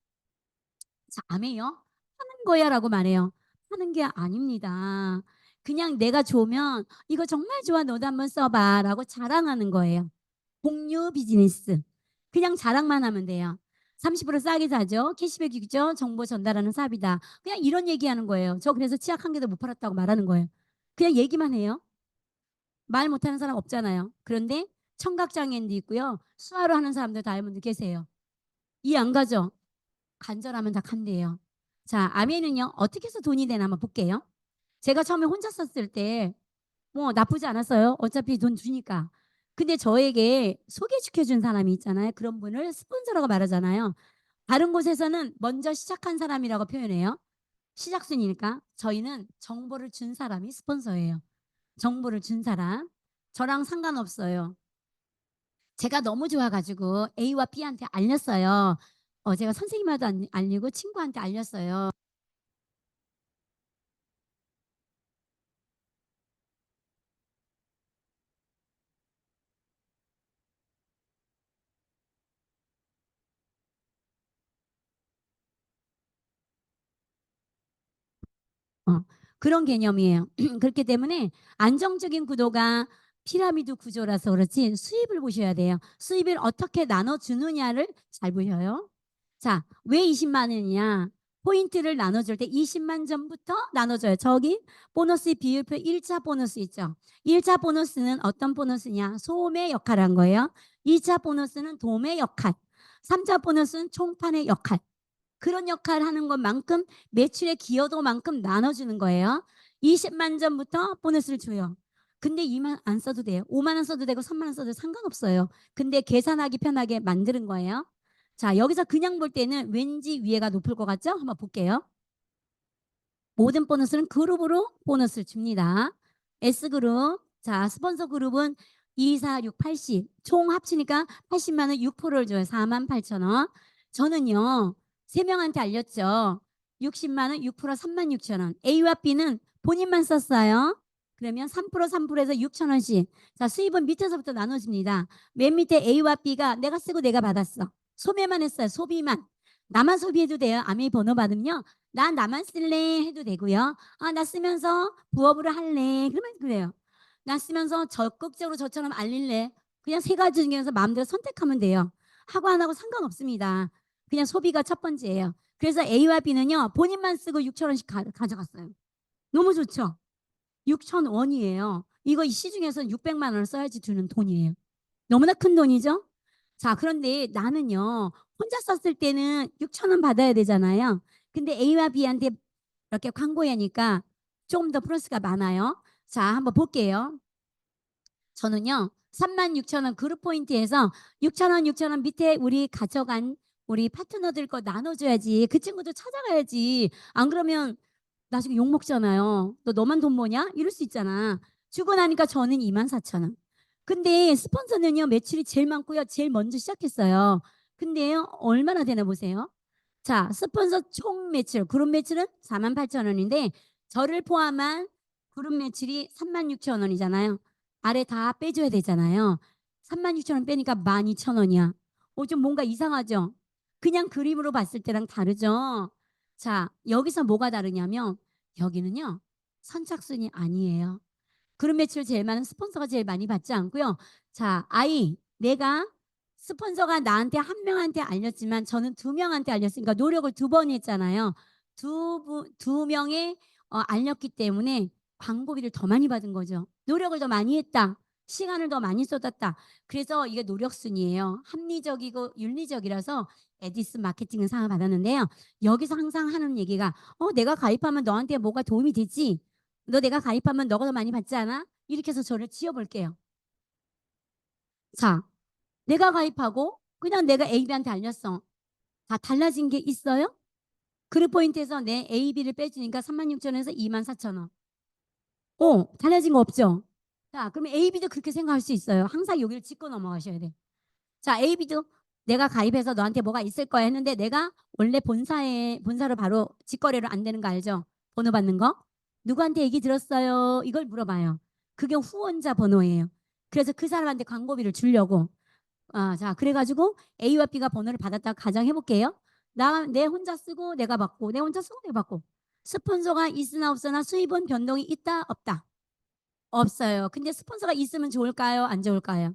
자, 암에요. 하는 거야라고 말해요. 하는 게 아닙니다. 그냥 내가 좋으면 이거 정말 좋아 너도 한번 써봐라고 자랑하는 거예요. 공유 비즈니스. 그냥 자랑만 하면 돼요. 30% 싸게 사죠. 캐시백 주죠. 정보 전달하는 사업이다. 그냥 이런 얘기하는 거예요. 저 그래서 치약 한 개도 못 팔았다고 말하는 거예요. 그냥 얘기만 해요. 말 못하는 사람 없잖아요. 그런데 청각장애인도 있고요. 수화로 하는 사람들 다이아몬드 계세요. 이해 안 가죠? 간절하면 다 간대요. 자, 아멘은요. 어떻게 해서 돈이 되나 한번 볼게요. 제가 처음에 혼자 썼을 때 뭐 나쁘지 않았어요. 어차피 돈 주니까. 근데 저에게 소개시켜준 사람이 있잖아요. 그런 분을 스폰서라고 말하잖아요. 다른 곳에서는 먼저 시작한 사람이라고 표현해요. 시작순이니까 저희는 정보를 준 사람이 스폰서예요. 정보를 준 사람. 저랑 상관없어요. 제가 너무 좋아가지고 A와 B한테 알렸어요. 제가 선생님한테 알리고 친구한테 알렸어요. 어, 그런 개념이에요. 그렇기 때문에 안정적인 구도가 피라미드 구조라서 그렇지 수입을 보셔야 돼요. 수입을 어떻게 나눠주느냐를 잘 보셔요. 자, 왜 20만 원이냐? 포인트를 나눠줄 때 20만 전부터 나눠줘요. 저기 보너스 비율표 1차 보너스 있죠. 1차 보너스는 어떤 보너스냐? 소음의 역할을 한 거예요. 2차 보너스는 도움의 역할. 3차 보너스는 총판의 역할. 그런 역할을 하는 것만큼 매출의 기여도만큼 나눠주는 거예요. 20만 전부터 보너스를 줘요. 근데 2만 안 써도 돼요. 5만 원 써도 되고 3만 원 써도 상관없어요. 근데 계산하기 편하게 만드는 거예요. 자, 여기서 그냥 볼 때는 왠지 위에가 높을 것 같죠? 한번 볼게요. 모든 보너스는 그룹으로 보너스를 줍니다. S그룹. 자, 스폰서 그룹은 2, 4, 6, 80. 총 합치니까 80만 원 6%를 줘요. 4만 8천 원. 저는요. 3명한테 알렸죠. 60만 원 6% 3만 6천 원. A와 B는 본인만 썼어요. 그러면 3% 3%에서 6천 원씩. 자, 수입은 밑에서부터 나눠줍니다. 맨 밑에 A와 B가 내가 쓰고 내가 받았어. 소매만 했어요. 소비만. 나만 소비해도 돼요. 아메이 번호 받으면요. 나 나만 쓸래 해도 되고요. 아, 나 쓰면서 부업으로 할래. 그러면 그래요. 나 쓰면서 적극적으로 저처럼 알릴래. 그냥 세 가지 중에서 마음대로 선택하면 돼요. 하고 안 하고 상관없습니다. 그냥 소비가 첫 번째예요. 그래서 A와 B는요. 본인만 쓰고 6천 원씩 가져갔어요. 너무 좋죠? 6천 원이에요. 이거 이 시중에서는 600만 원을 써야지 주는 돈이에요. 너무나 큰 돈이죠? 자, 그런데 나는요, 혼자 썼을 때는 6천 원 받아야 되잖아요. 근데 A와 B한테 이렇게 광고하니까 조금 더 플러스가 많아요. 자, 한번 볼게요. 저는요, 3만 6천 원 그룹 포인트에서 6천 원, 6천 원 밑에 우리 가져간 우리 파트너들 거 나눠줘야지. 그 친구도 찾아가야지. 안 그러면 나중에 욕 먹잖아요. 너 너만 돈 버냐? 이럴 수 있잖아. 주고 나니까 저는 2만 4천 원. 근데 스폰서는요, 매출이 제일 많고요. 제일 먼저 시작했어요. 근데요, 얼마나 되나 보세요. 자, 스폰서 총 매출, 그룹 매출은 4만 8천 원인데 저를 포함한 그룹 매출이 3만 6천 원이잖아요. 아래 다 빼줘야 되잖아요. 3만 6천 원 빼니까 12,000원이야. 좀 뭔가 이상하죠? 그냥 그림으로 봤을 때랑 다르죠? 자, 여기서 뭐가 다르냐면 여기는요. 선착순이 아니에요. 그룹 매출 제일 많은 스폰서가 제일 많이 받지 않고요. 자, 내가 스폰서가 나한테 한 명한테 알렸지만 저는 2명한테 알렸으니까 노력을 2번 했잖아요. 두 명에 알렸기 때문에 광고비를 더 많이 받은 거죠. 노력을 더 많이 했다. 시간을 더 많이 쏟았다. 그래서 이게 노력순이에요. 합리적이고 윤리적이라서 에디슨 마케팅은 상을 받았는데요. 여기서 항상 하는 얘기가 내가 가입하면 너한테 뭐가 도움이 되지? 너 내가 가입하면 너가 더 많이 받지 않아? 이렇게 해서 저를 지어볼게요. 자, 내가 가입하고 그냥 내가 AB한테 알렸어. 다 달라진 게 있어요? 그룹 포인트에서 내 AB를 빼주니까 36,000원에서 24,000원. 달라진 거 없죠? 자, 그러면 AB도 그렇게 생각할 수 있어요. 항상 여기를 짚고 넘어가셔야 돼. 자, AB도 내가 가입해서 너한테 뭐가 있을 거야 했는데 내가 원래 본사로 바로 직거래로 안 되는 거 알죠? 번호 받는 거. 누구한테 얘기 들었어요? 이걸 물어봐요. 그게 후원자 번호예요. 그래서 그 사람한테 광고비를 주려고. 자, 그래가지고 A와 B가 번호를 받았다 가정해 볼게요. 내 혼자 쓰고 내가 받고, 내 혼자 쓰고 내가 받고. 스폰서가 있으나 없으나 수입은 변동이 있다, 없다? 없어요. 근데 스폰서가 있으면 좋을까요? 안 좋을까요?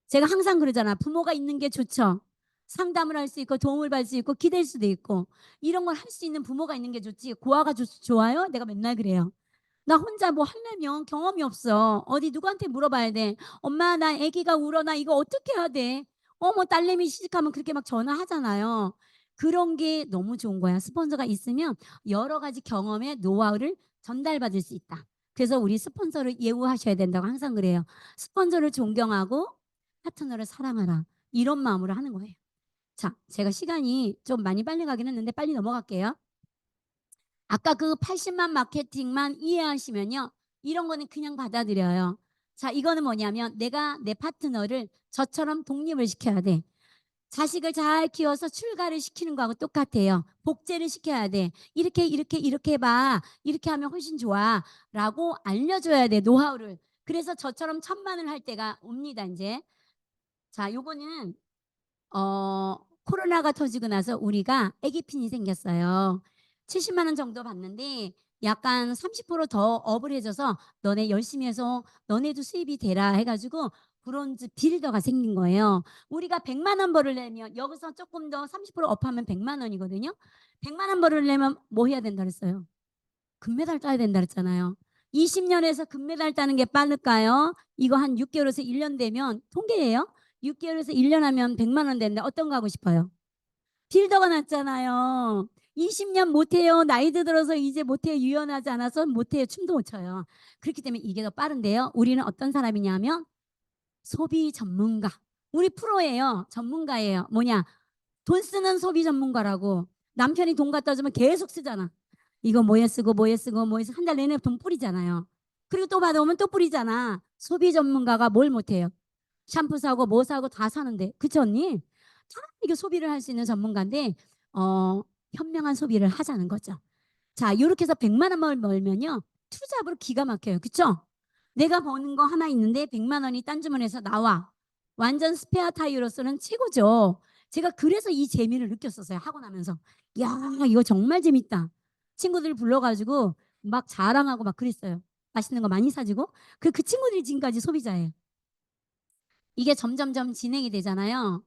제가 항상 그러잖아. 부모가 있는 게 좋죠. 상담을 할 수 있고 도움을 받을 수 있고 기댈 수도 있고 이런 걸 할 수 있는 부모가 있는 게 좋지. 고아가 좋아요? 내가 맨날 그래요. 나 혼자 뭐 하려면 경험이 없어. 어디 누구한테 물어봐야 돼. 엄마 나 아기가 울어. 나 이거 어떻게 해야 돼? 뭐 딸내미 시집가면 그렇게 막 전화하잖아요. 그런 게 너무 좋은 거야. 스폰서가 있으면 여러 가지 경험의 노하우를 전달받을 수 있다. 그래서 우리 스폰서를 예우하셔야 된다고 항상 그래요. 스폰서를 존경하고 파트너를 사랑하라. 이런 마음으로 하는 거예요. 자, 제가 시간이 좀 많이 빨리 가긴 했는데 빨리 넘어갈게요. 아까 그 80만 마케팅만 이해하시면요. 이런 거는 그냥 받아들여요. 자, 이거는 뭐냐면 내가 내 파트너를 저처럼 독립을 시켜야 돼. 자식을 잘 키워서 출가를 시키는 거하고 똑같아요. 복제를 시켜야 돼. 이렇게 해봐. 이렇게 하면 훨씬 좋아. 라고 알려줘야 돼. 노하우를. 그래서 저처럼 1,000만을 할 때가 옵니다, 이제. 자, 요거는 코로나가 터지고 나서 우리가 애기핀이 생겼어요. 70만 원 정도 받는데 약간 30%더 업을 해줘서 너네 열심히 해서 너네도 수입이 되라 해가지고 브론즈 빌더가 생긴 거예요. 우리가 100만 원 벌으려면 여기서 조금 더 30% 업하면 100만 원이거든요. 100만 원 벌으려면 뭐 해야 된다 그랬어요? 금메달 따야 된다 그랬잖아요. 20년에서 금메달 따는 게 빠를까요? 이거 한 6개월에서 1년 되면 통계예요. 6개월에서 1년 하면 100만 원 되는데 어떤 거 하고 싶어요? 빌더가 났잖아요. 20년 못해요. 나이도 들어서 이제 못해요. 유연하지 않아서 못해요. 춤도 못 춰요. 그렇기 때문에 이게 더 빠른데요. 우리는 어떤 사람이냐면 소비 전문가. 우리 프로예요. 전문가예요. 뭐냐? 돈 쓰는 소비 전문가라고. 남편이 돈 갖다 주면 계속 쓰잖아. 이거 뭐에 쓰고 뭐에 쓰고 뭐에 쓰고 한 달 내내 돈 뿌리잖아요. 그리고 또 받아오면 또 뿌리잖아. 소비 전문가가 뭘 못해요? 샴푸 사고 뭐 사고 다 사는데. 그치 언니? 다 이게 소비를 할 수 있는 전문가인데 현명한 소비를 하자는 거죠. 자, 이렇게 해서 100만 원을 벌면요. 투잡으로 기가 막혀요. 그쵸? 내가 버는 거 하나 있는데 100만 원이 딴 주머니에서 나와. 완전 스페어 타이어로서는 최고죠. 제가 그래서 이 재미를 느꼈었어요. 하고 나면서. 야, 이거 정말 재밌다. 친구들 불러가지고 막 자랑하고 막 그랬어요. 맛있는 거 많이 사주고. 그 친구들이 지금까지 소비자예요. 이게 점점점 진행이 되잖아요.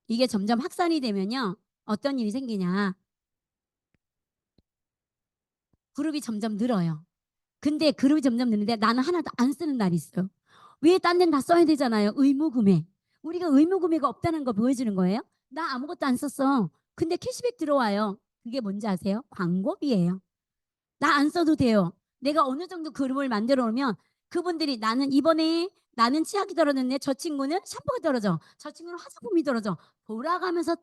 이게 점점 확산이 되면요. 어떤 일이 생기냐. 그룹이 점점 늘어요. 근데 그룹이 점점 느는데 나는 하나도 안 쓰는 날이 있어요. 왜 딴 데는 다 써야 되잖아요. 의무구매. 우리가 의무구매가 없다는 거 보여주는 거예요. 나 아무것도 안 썼어. 근데 캐시백 들어와요. 그게 뭔지 아세요? 광고비예요. 나 안 써도 돼요. 내가 어느 정도 그룹을 만들어 놓으면 그분들이 나는 치약이 떨어졌네. 저 친구는 샴푸가 떨어져. 저 친구는 화장품이 떨어져. 돌아가면서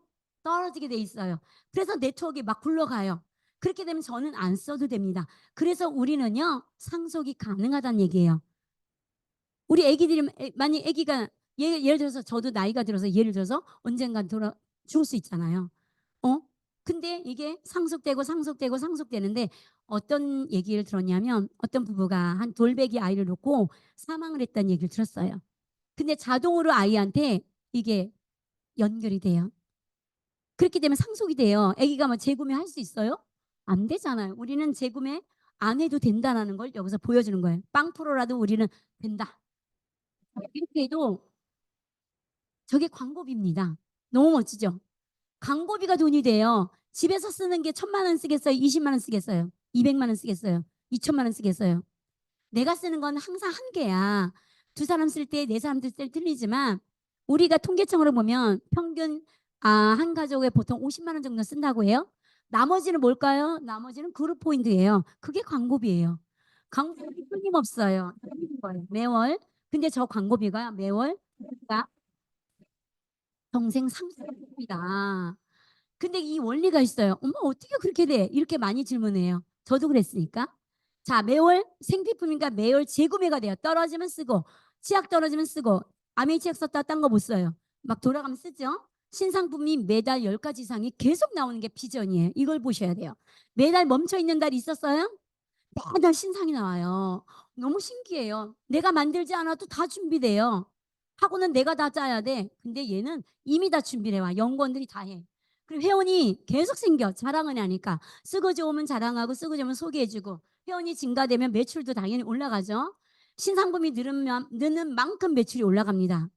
떨어지게 돼 있어요. 그래서 네트워크가 막 굴러가요. 그렇게 되면 저는 안 써도 됩니다. 그래서 우리는요. 상속이 가능하다는 얘기예요. 우리 애기들이 만약 애기가 예를 들어서 저도 나이가 들어서 예를 들어서 언젠간 죽을 수 있잖아요. 어? 근데 이게 상속되는데 어떤 얘기를 들었냐면 어떤 부부가 한 돌베기 아이를 놓고 사망을 했다는 얘기를 들었어요. 근데 자동으로 아이한테 이게 연결이 돼요. 그렇게 되면 상속이 돼요. 아기가 뭐 재구매할 수 있어요? 안 되잖아요. 우리는 재구매 안 해도 된다는 걸 여기서 보여주는 거예요. 빵 프로라도 우리는 된다. 이렇게 해도 저게 광고비입니다. 너무 멋지죠? 광고비가 돈이 돼요. 집에서 쓰는 게 1,000만 원 쓰겠어요? 20만 원 쓰겠어요? 200만 원 쓰겠어요? 2천만 원 쓰겠어요? 내가 쓰는 건 항상 한 개야. 두 사람 쓸 때, 네 사람 쓸 때 틀리지만 우리가 통계청으로 보면 평균 한 가족에 보통 50만 원 정도 쓴다고 해요. 나머지는 뭘까요? 나머지는 그룹 포인트예요. 그게 광고비예요. 광고비 끊임없어요. 매월. 근데 저 광고비가 매월 평생 상속입니다. 근데 이 원리가 있어요. 엄마 어떻게 그렇게 돼? 이렇게 많이 질문해요. 저도 그랬으니까. 자, 매월 생필품인가 매월 재구매가 돼요. 떨어지면 쓰고, 치약 떨어지면 쓰고, 아메이 치약 썼다 딴 거 못 써요. 막 돌아가면 쓰죠. 신상품이 매달 10가지 이상이 계속 나오는 게 비전이에요. 이걸 보셔야 돼요. 매달 멈춰 있는 달이 있었어요? 매달 신상이 나와요. 너무 신기해요. 내가 만들지 않아도 다 준비돼요. 하고는 내가 다 짜야 돼. 근데 얘는 이미 다 준비를 해와. 연구원들이 다 해. 그리고 회원이 계속 생겨. 자랑은 하니까. 쓰고 좋으면 자랑하고 쓰고 좋으면 소개해주고. 회원이 증가되면 매출도 당연히 올라가죠. 신상품이 느는 만큼 매출이 올라갑니다.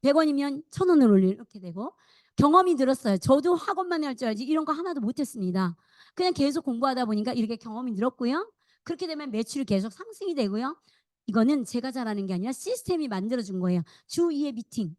100원이면 1,000원을 올리고 이렇게 되고. 경험이 늘었어요. 저도 학원만 할 줄 알지 이런 거 하나도 못했습니다. 그냥 계속 공부하다 보니까 이렇게 경험이 늘었고요. 그렇게 되면 매출이 계속 상승이 되고요. 이거는 제가 잘하는 게 아니라 시스템이 만들어준 거예요. 주 2회 미팅,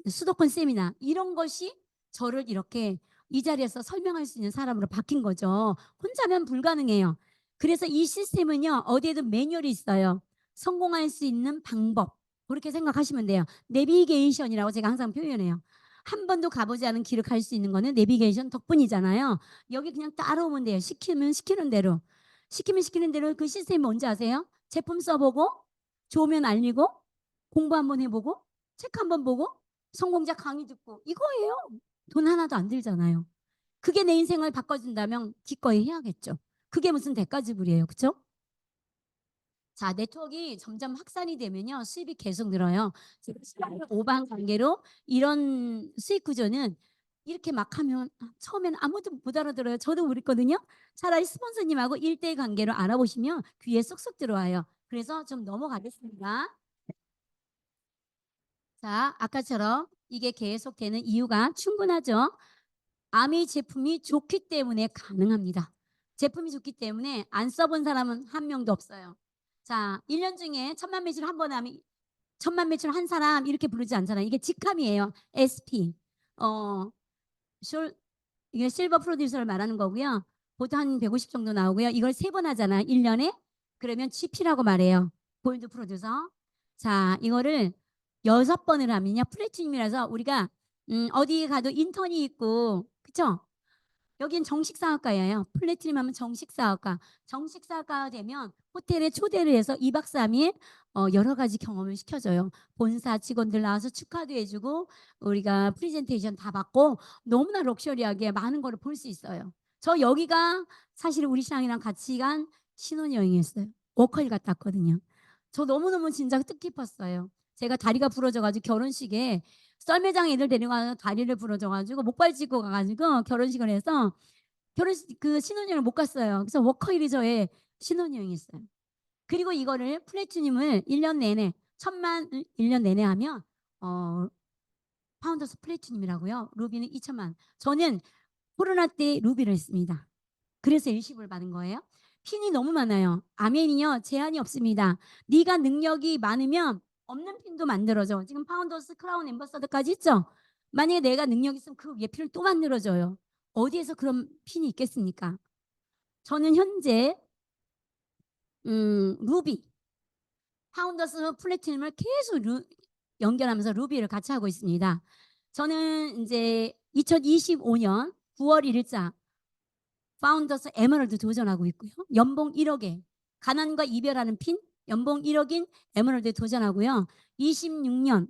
수도권 세미나 이런 것이 저를 이렇게 이 자리에서 설명할 수 있는 사람으로 바뀐 거죠. 혼자면 불가능해요. 그래서 이 시스템은요. 어디에도 매뉴얼이 있어요. 성공할 수 있는 방법. 그렇게 생각하시면 돼요. 내비게이션이라고 제가 항상 표현해요. 한 번도 가보지 않은 길을 갈 수 있는 거는 내비게이션 덕분이잖아요. 여기 그냥 따라오면 돼요. 시키면 시키는 대로. 시키면 시키는 대로 그 시스템이 뭔지 아세요? 제품 써보고 좋으면 알리고 공부 한번 해보고 책 한번 보고 성공자 강의 듣고 이거예요. 돈 하나도 안 들잖아요. 그게 내 인생을 바꿔준다면 기꺼이 해야겠죠. 그게 무슨 대가 지불이에요. 그렇죠? 자, 네트워크가 점점 확산이 되면요. 수입이 계속 늘어요. 오반 관계로 이런 수익 구조는 이렇게 막 하면 처음에는 아무도 못 알아들어요. 저도 그랬거든요. 차라리 스폰서님하고 1대1 관계로 알아보시면 귀에 쏙쏙 들어와요. 그래서 좀 넘어가겠습니다. 자, 아까처럼 이게 계속되는 이유가 충분하죠. 아미 제품이 좋기 때문에 가능합니다. 제품이 좋기 때문에 안 써본 사람은 한 명도 없어요. 자, 1년 중에 1,000만 매출 한 번 하면 1,000만 매출 한 사람 이렇게 부르지 않잖아요. 이게 직함이에요. SP. 어, 숄, 이게 실버 프로듀서를 말하는 거고요. 보통 한 150 정도 나오고요. 이걸 3번 하잖아. 1년에. 그러면 GP라고 말해요. 골드 프로듀서. 자, 이거를 6번을 하면요. 플래티늄이라서 우리가 어디 가도 인턴이 있고 그쵸? 여긴 정식 사업가예요. 플래티넘 하면 정식 사업가. 정식 사업가가 되면 호텔에 초대를 해서 2박 3일 여러 가지 경험을 시켜줘요. 본사 직원들 나와서 축하도 해주고 우리가 프레젠테이션 다 받고 너무나 럭셔리하게 많은 거를 볼 수 있어요. 저 여기가 사실 우리 신랑이랑 같이 간 신혼여행이었어요. 워커힐 갔다 왔거든요. 저 너무너무 진짜 뜻깊었어요. 제가 다리가 부러져가지고 결혼식에 썰매장 애들 데려가서 다리를 부러져가지고 목발 짚고 가가지고 결혼식을 해서 결혼식 그 신혼여행을 못 갔어요. 그래서 워커힐이 저의 신혼여행이었어요. 그리고 이거를 플래티늄을 1년 내내 1,000만 1년 내내 하면 어 파운더스 플래티늄이라고요. 루비는 2,000만. 저는 코로나 때 루비를 했습니다. 그래서 일시불 받은 거예요. 핀이 너무 많아요. 아멘이요. 제한이 없습니다. 네가 능력이 많으면 없는 핀도 만들어줘. 지금 파운더스 크라운 앰버서더까지 있죠. 만약에 내가 능력 있으면 그 위에 핀을 또 만들어줘요. 어디에서 그런 핀이 있겠습니까? 저는 현재 루비, 파운더스 플래티넘을 계속 연결하면서 루비를 같이 하고 있습니다. 저는 이제 2025년 9월 1일자 파운더스 에메랄드 도전하고 있고요. 연봉 1억에 가난과 이별하는 핀 연봉 1억인 에메랄드 도전하고요. 26년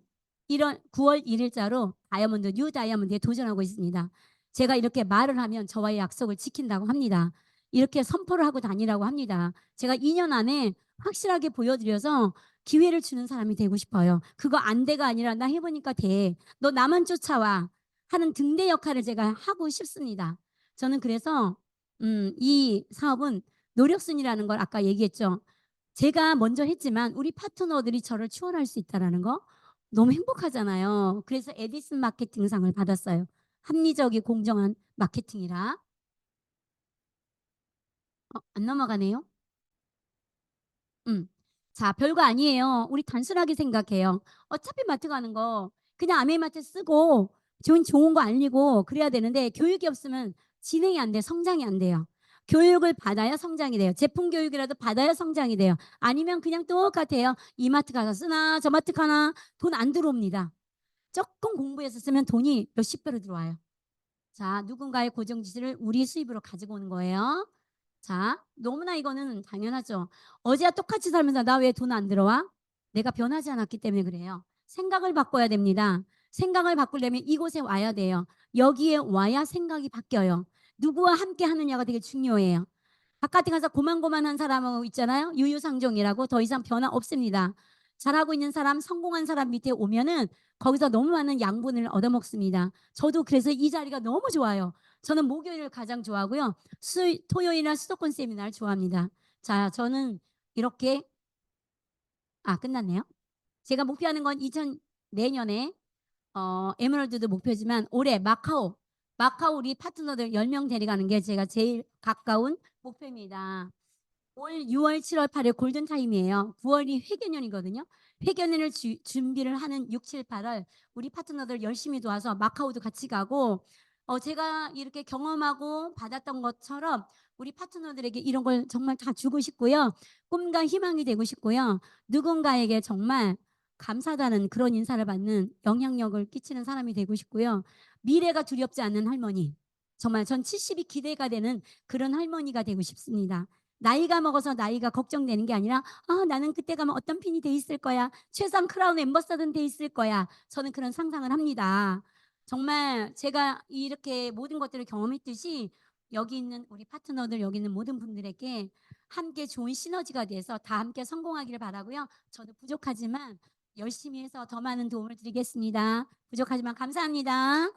1월 9월 1일자로 다이아몬드 뉴 다이아몬드에 도전하고 있습니다. 제가 이렇게 말을 하면 저와의 약속을 지킨다고 합니다. 이렇게 선포를 하고 다니라고 합니다. 제가 2년 안에 확실하게 보여드려서 기회를 주는 사람이 되고 싶어요. 그거 안 돼가 아니라 나 해보니까 돼. 너 나만 쫓아와 하는 등대 역할을 제가 하고 싶습니다. 저는 그래서 이 사업은 노력순이라는 걸 아까 얘기했죠. 제가 먼저 했지만 우리 파트너들이 저를 추월할 수 있다는 거 너무 행복하잖아요. 그래서 에디슨 마케팅상을 받았어요. 합리적이 공정한 마케팅이라. 안 넘어가네요. 음. 자, 별거 아니에요. 우리 단순하게 생각해요. 어차피 마트 가는 거 그냥 아메마트 쓰고 좋은 거 알리고 그래야 되는데 교육이 없으면 진행이 안 돼, 성장이 안 돼요. 교육을 받아야 성장이 돼요. 제품 교육이라도 받아야 성장이 돼요. 아니면 그냥 똑같아요. 이 마트 가서 쓰나 저 마트 가나 돈 안 들어옵니다. 조금 공부해서 쓰면 돈이 몇십 배로 들어와요. 자, 누군가의 고정 지식을 우리 수입으로 가지고 오는 거예요. 자, 너무나 이거는 당연하죠. 어제와 똑같이 살면서 나 왜 돈 안 들어와? 내가 변하지 않았기 때문에 그래요. 생각을 바꿔야 됩니다. 생각을 바꾸려면 이곳에 와야 돼요. 여기에 와야 생각이 바뀌어요. 누구와 함께 하느냐가 되게 중요해요. 바깥에 가서 고만고만한 사람하고 있잖아요. 유유상종이라고 더 이상 변화 없습니다. 잘하고 있는 사람, 성공한 사람 밑에 오면은 거기서 너무 많은 양분을 얻어먹습니다. 저도 그래서 이 자리가 너무 좋아요. 저는 목요일을 가장 좋아하고요. 토요일이나 수도권 세미나를 좋아합니다. 자, 저는 이렇게 끝났네요. 제가 목표하는 건 내년에 에메랄드도 목표지만 올해 마카오 우리 파트너들 10명 데려가는 게 제가 제일 가까운 목표입니다. 올 6월, 7월, 8월 골든 타임이에요. 9월이 회계년이거든요. 회계년을 준비를 하는 6, 7, 8월 우리 파트너들 열심히 도와서 마카오도 같이 가고 제가 이렇게 경험하고 받았던 것처럼 우리 파트너들에게 이런 걸 정말 다 주고 싶고요. 꿈과 희망이 되고 싶고요. 누군가에게 정말 감사하다는 그런 인사를 받는 영향력을 끼치는 사람이 되고 싶고요. 미래가 두렵지 않는 할머니. 정말 전 70이 기대가 되는 그런 할머니가 되고 싶습니다. 나이가 먹어서 나이가 걱정되는 게 아니라 나는 그때 가면 어떤 핀이 돼 있을 거야. 최상 크라운 엠버서든 돼 있을 거야. 저는 그런 상상을 합니다. 정말 제가 이렇게 모든 것들을 경험했듯이 여기 있는 우리 파트너들 여기 있는 모든 분들에게 함께 좋은 시너지가 돼서 다 함께 성공하기를 바라고요. 저도 부족하지만 열심히 해서 더 많은 도움을 드리겠습니다. 부족하지만 감사합니다.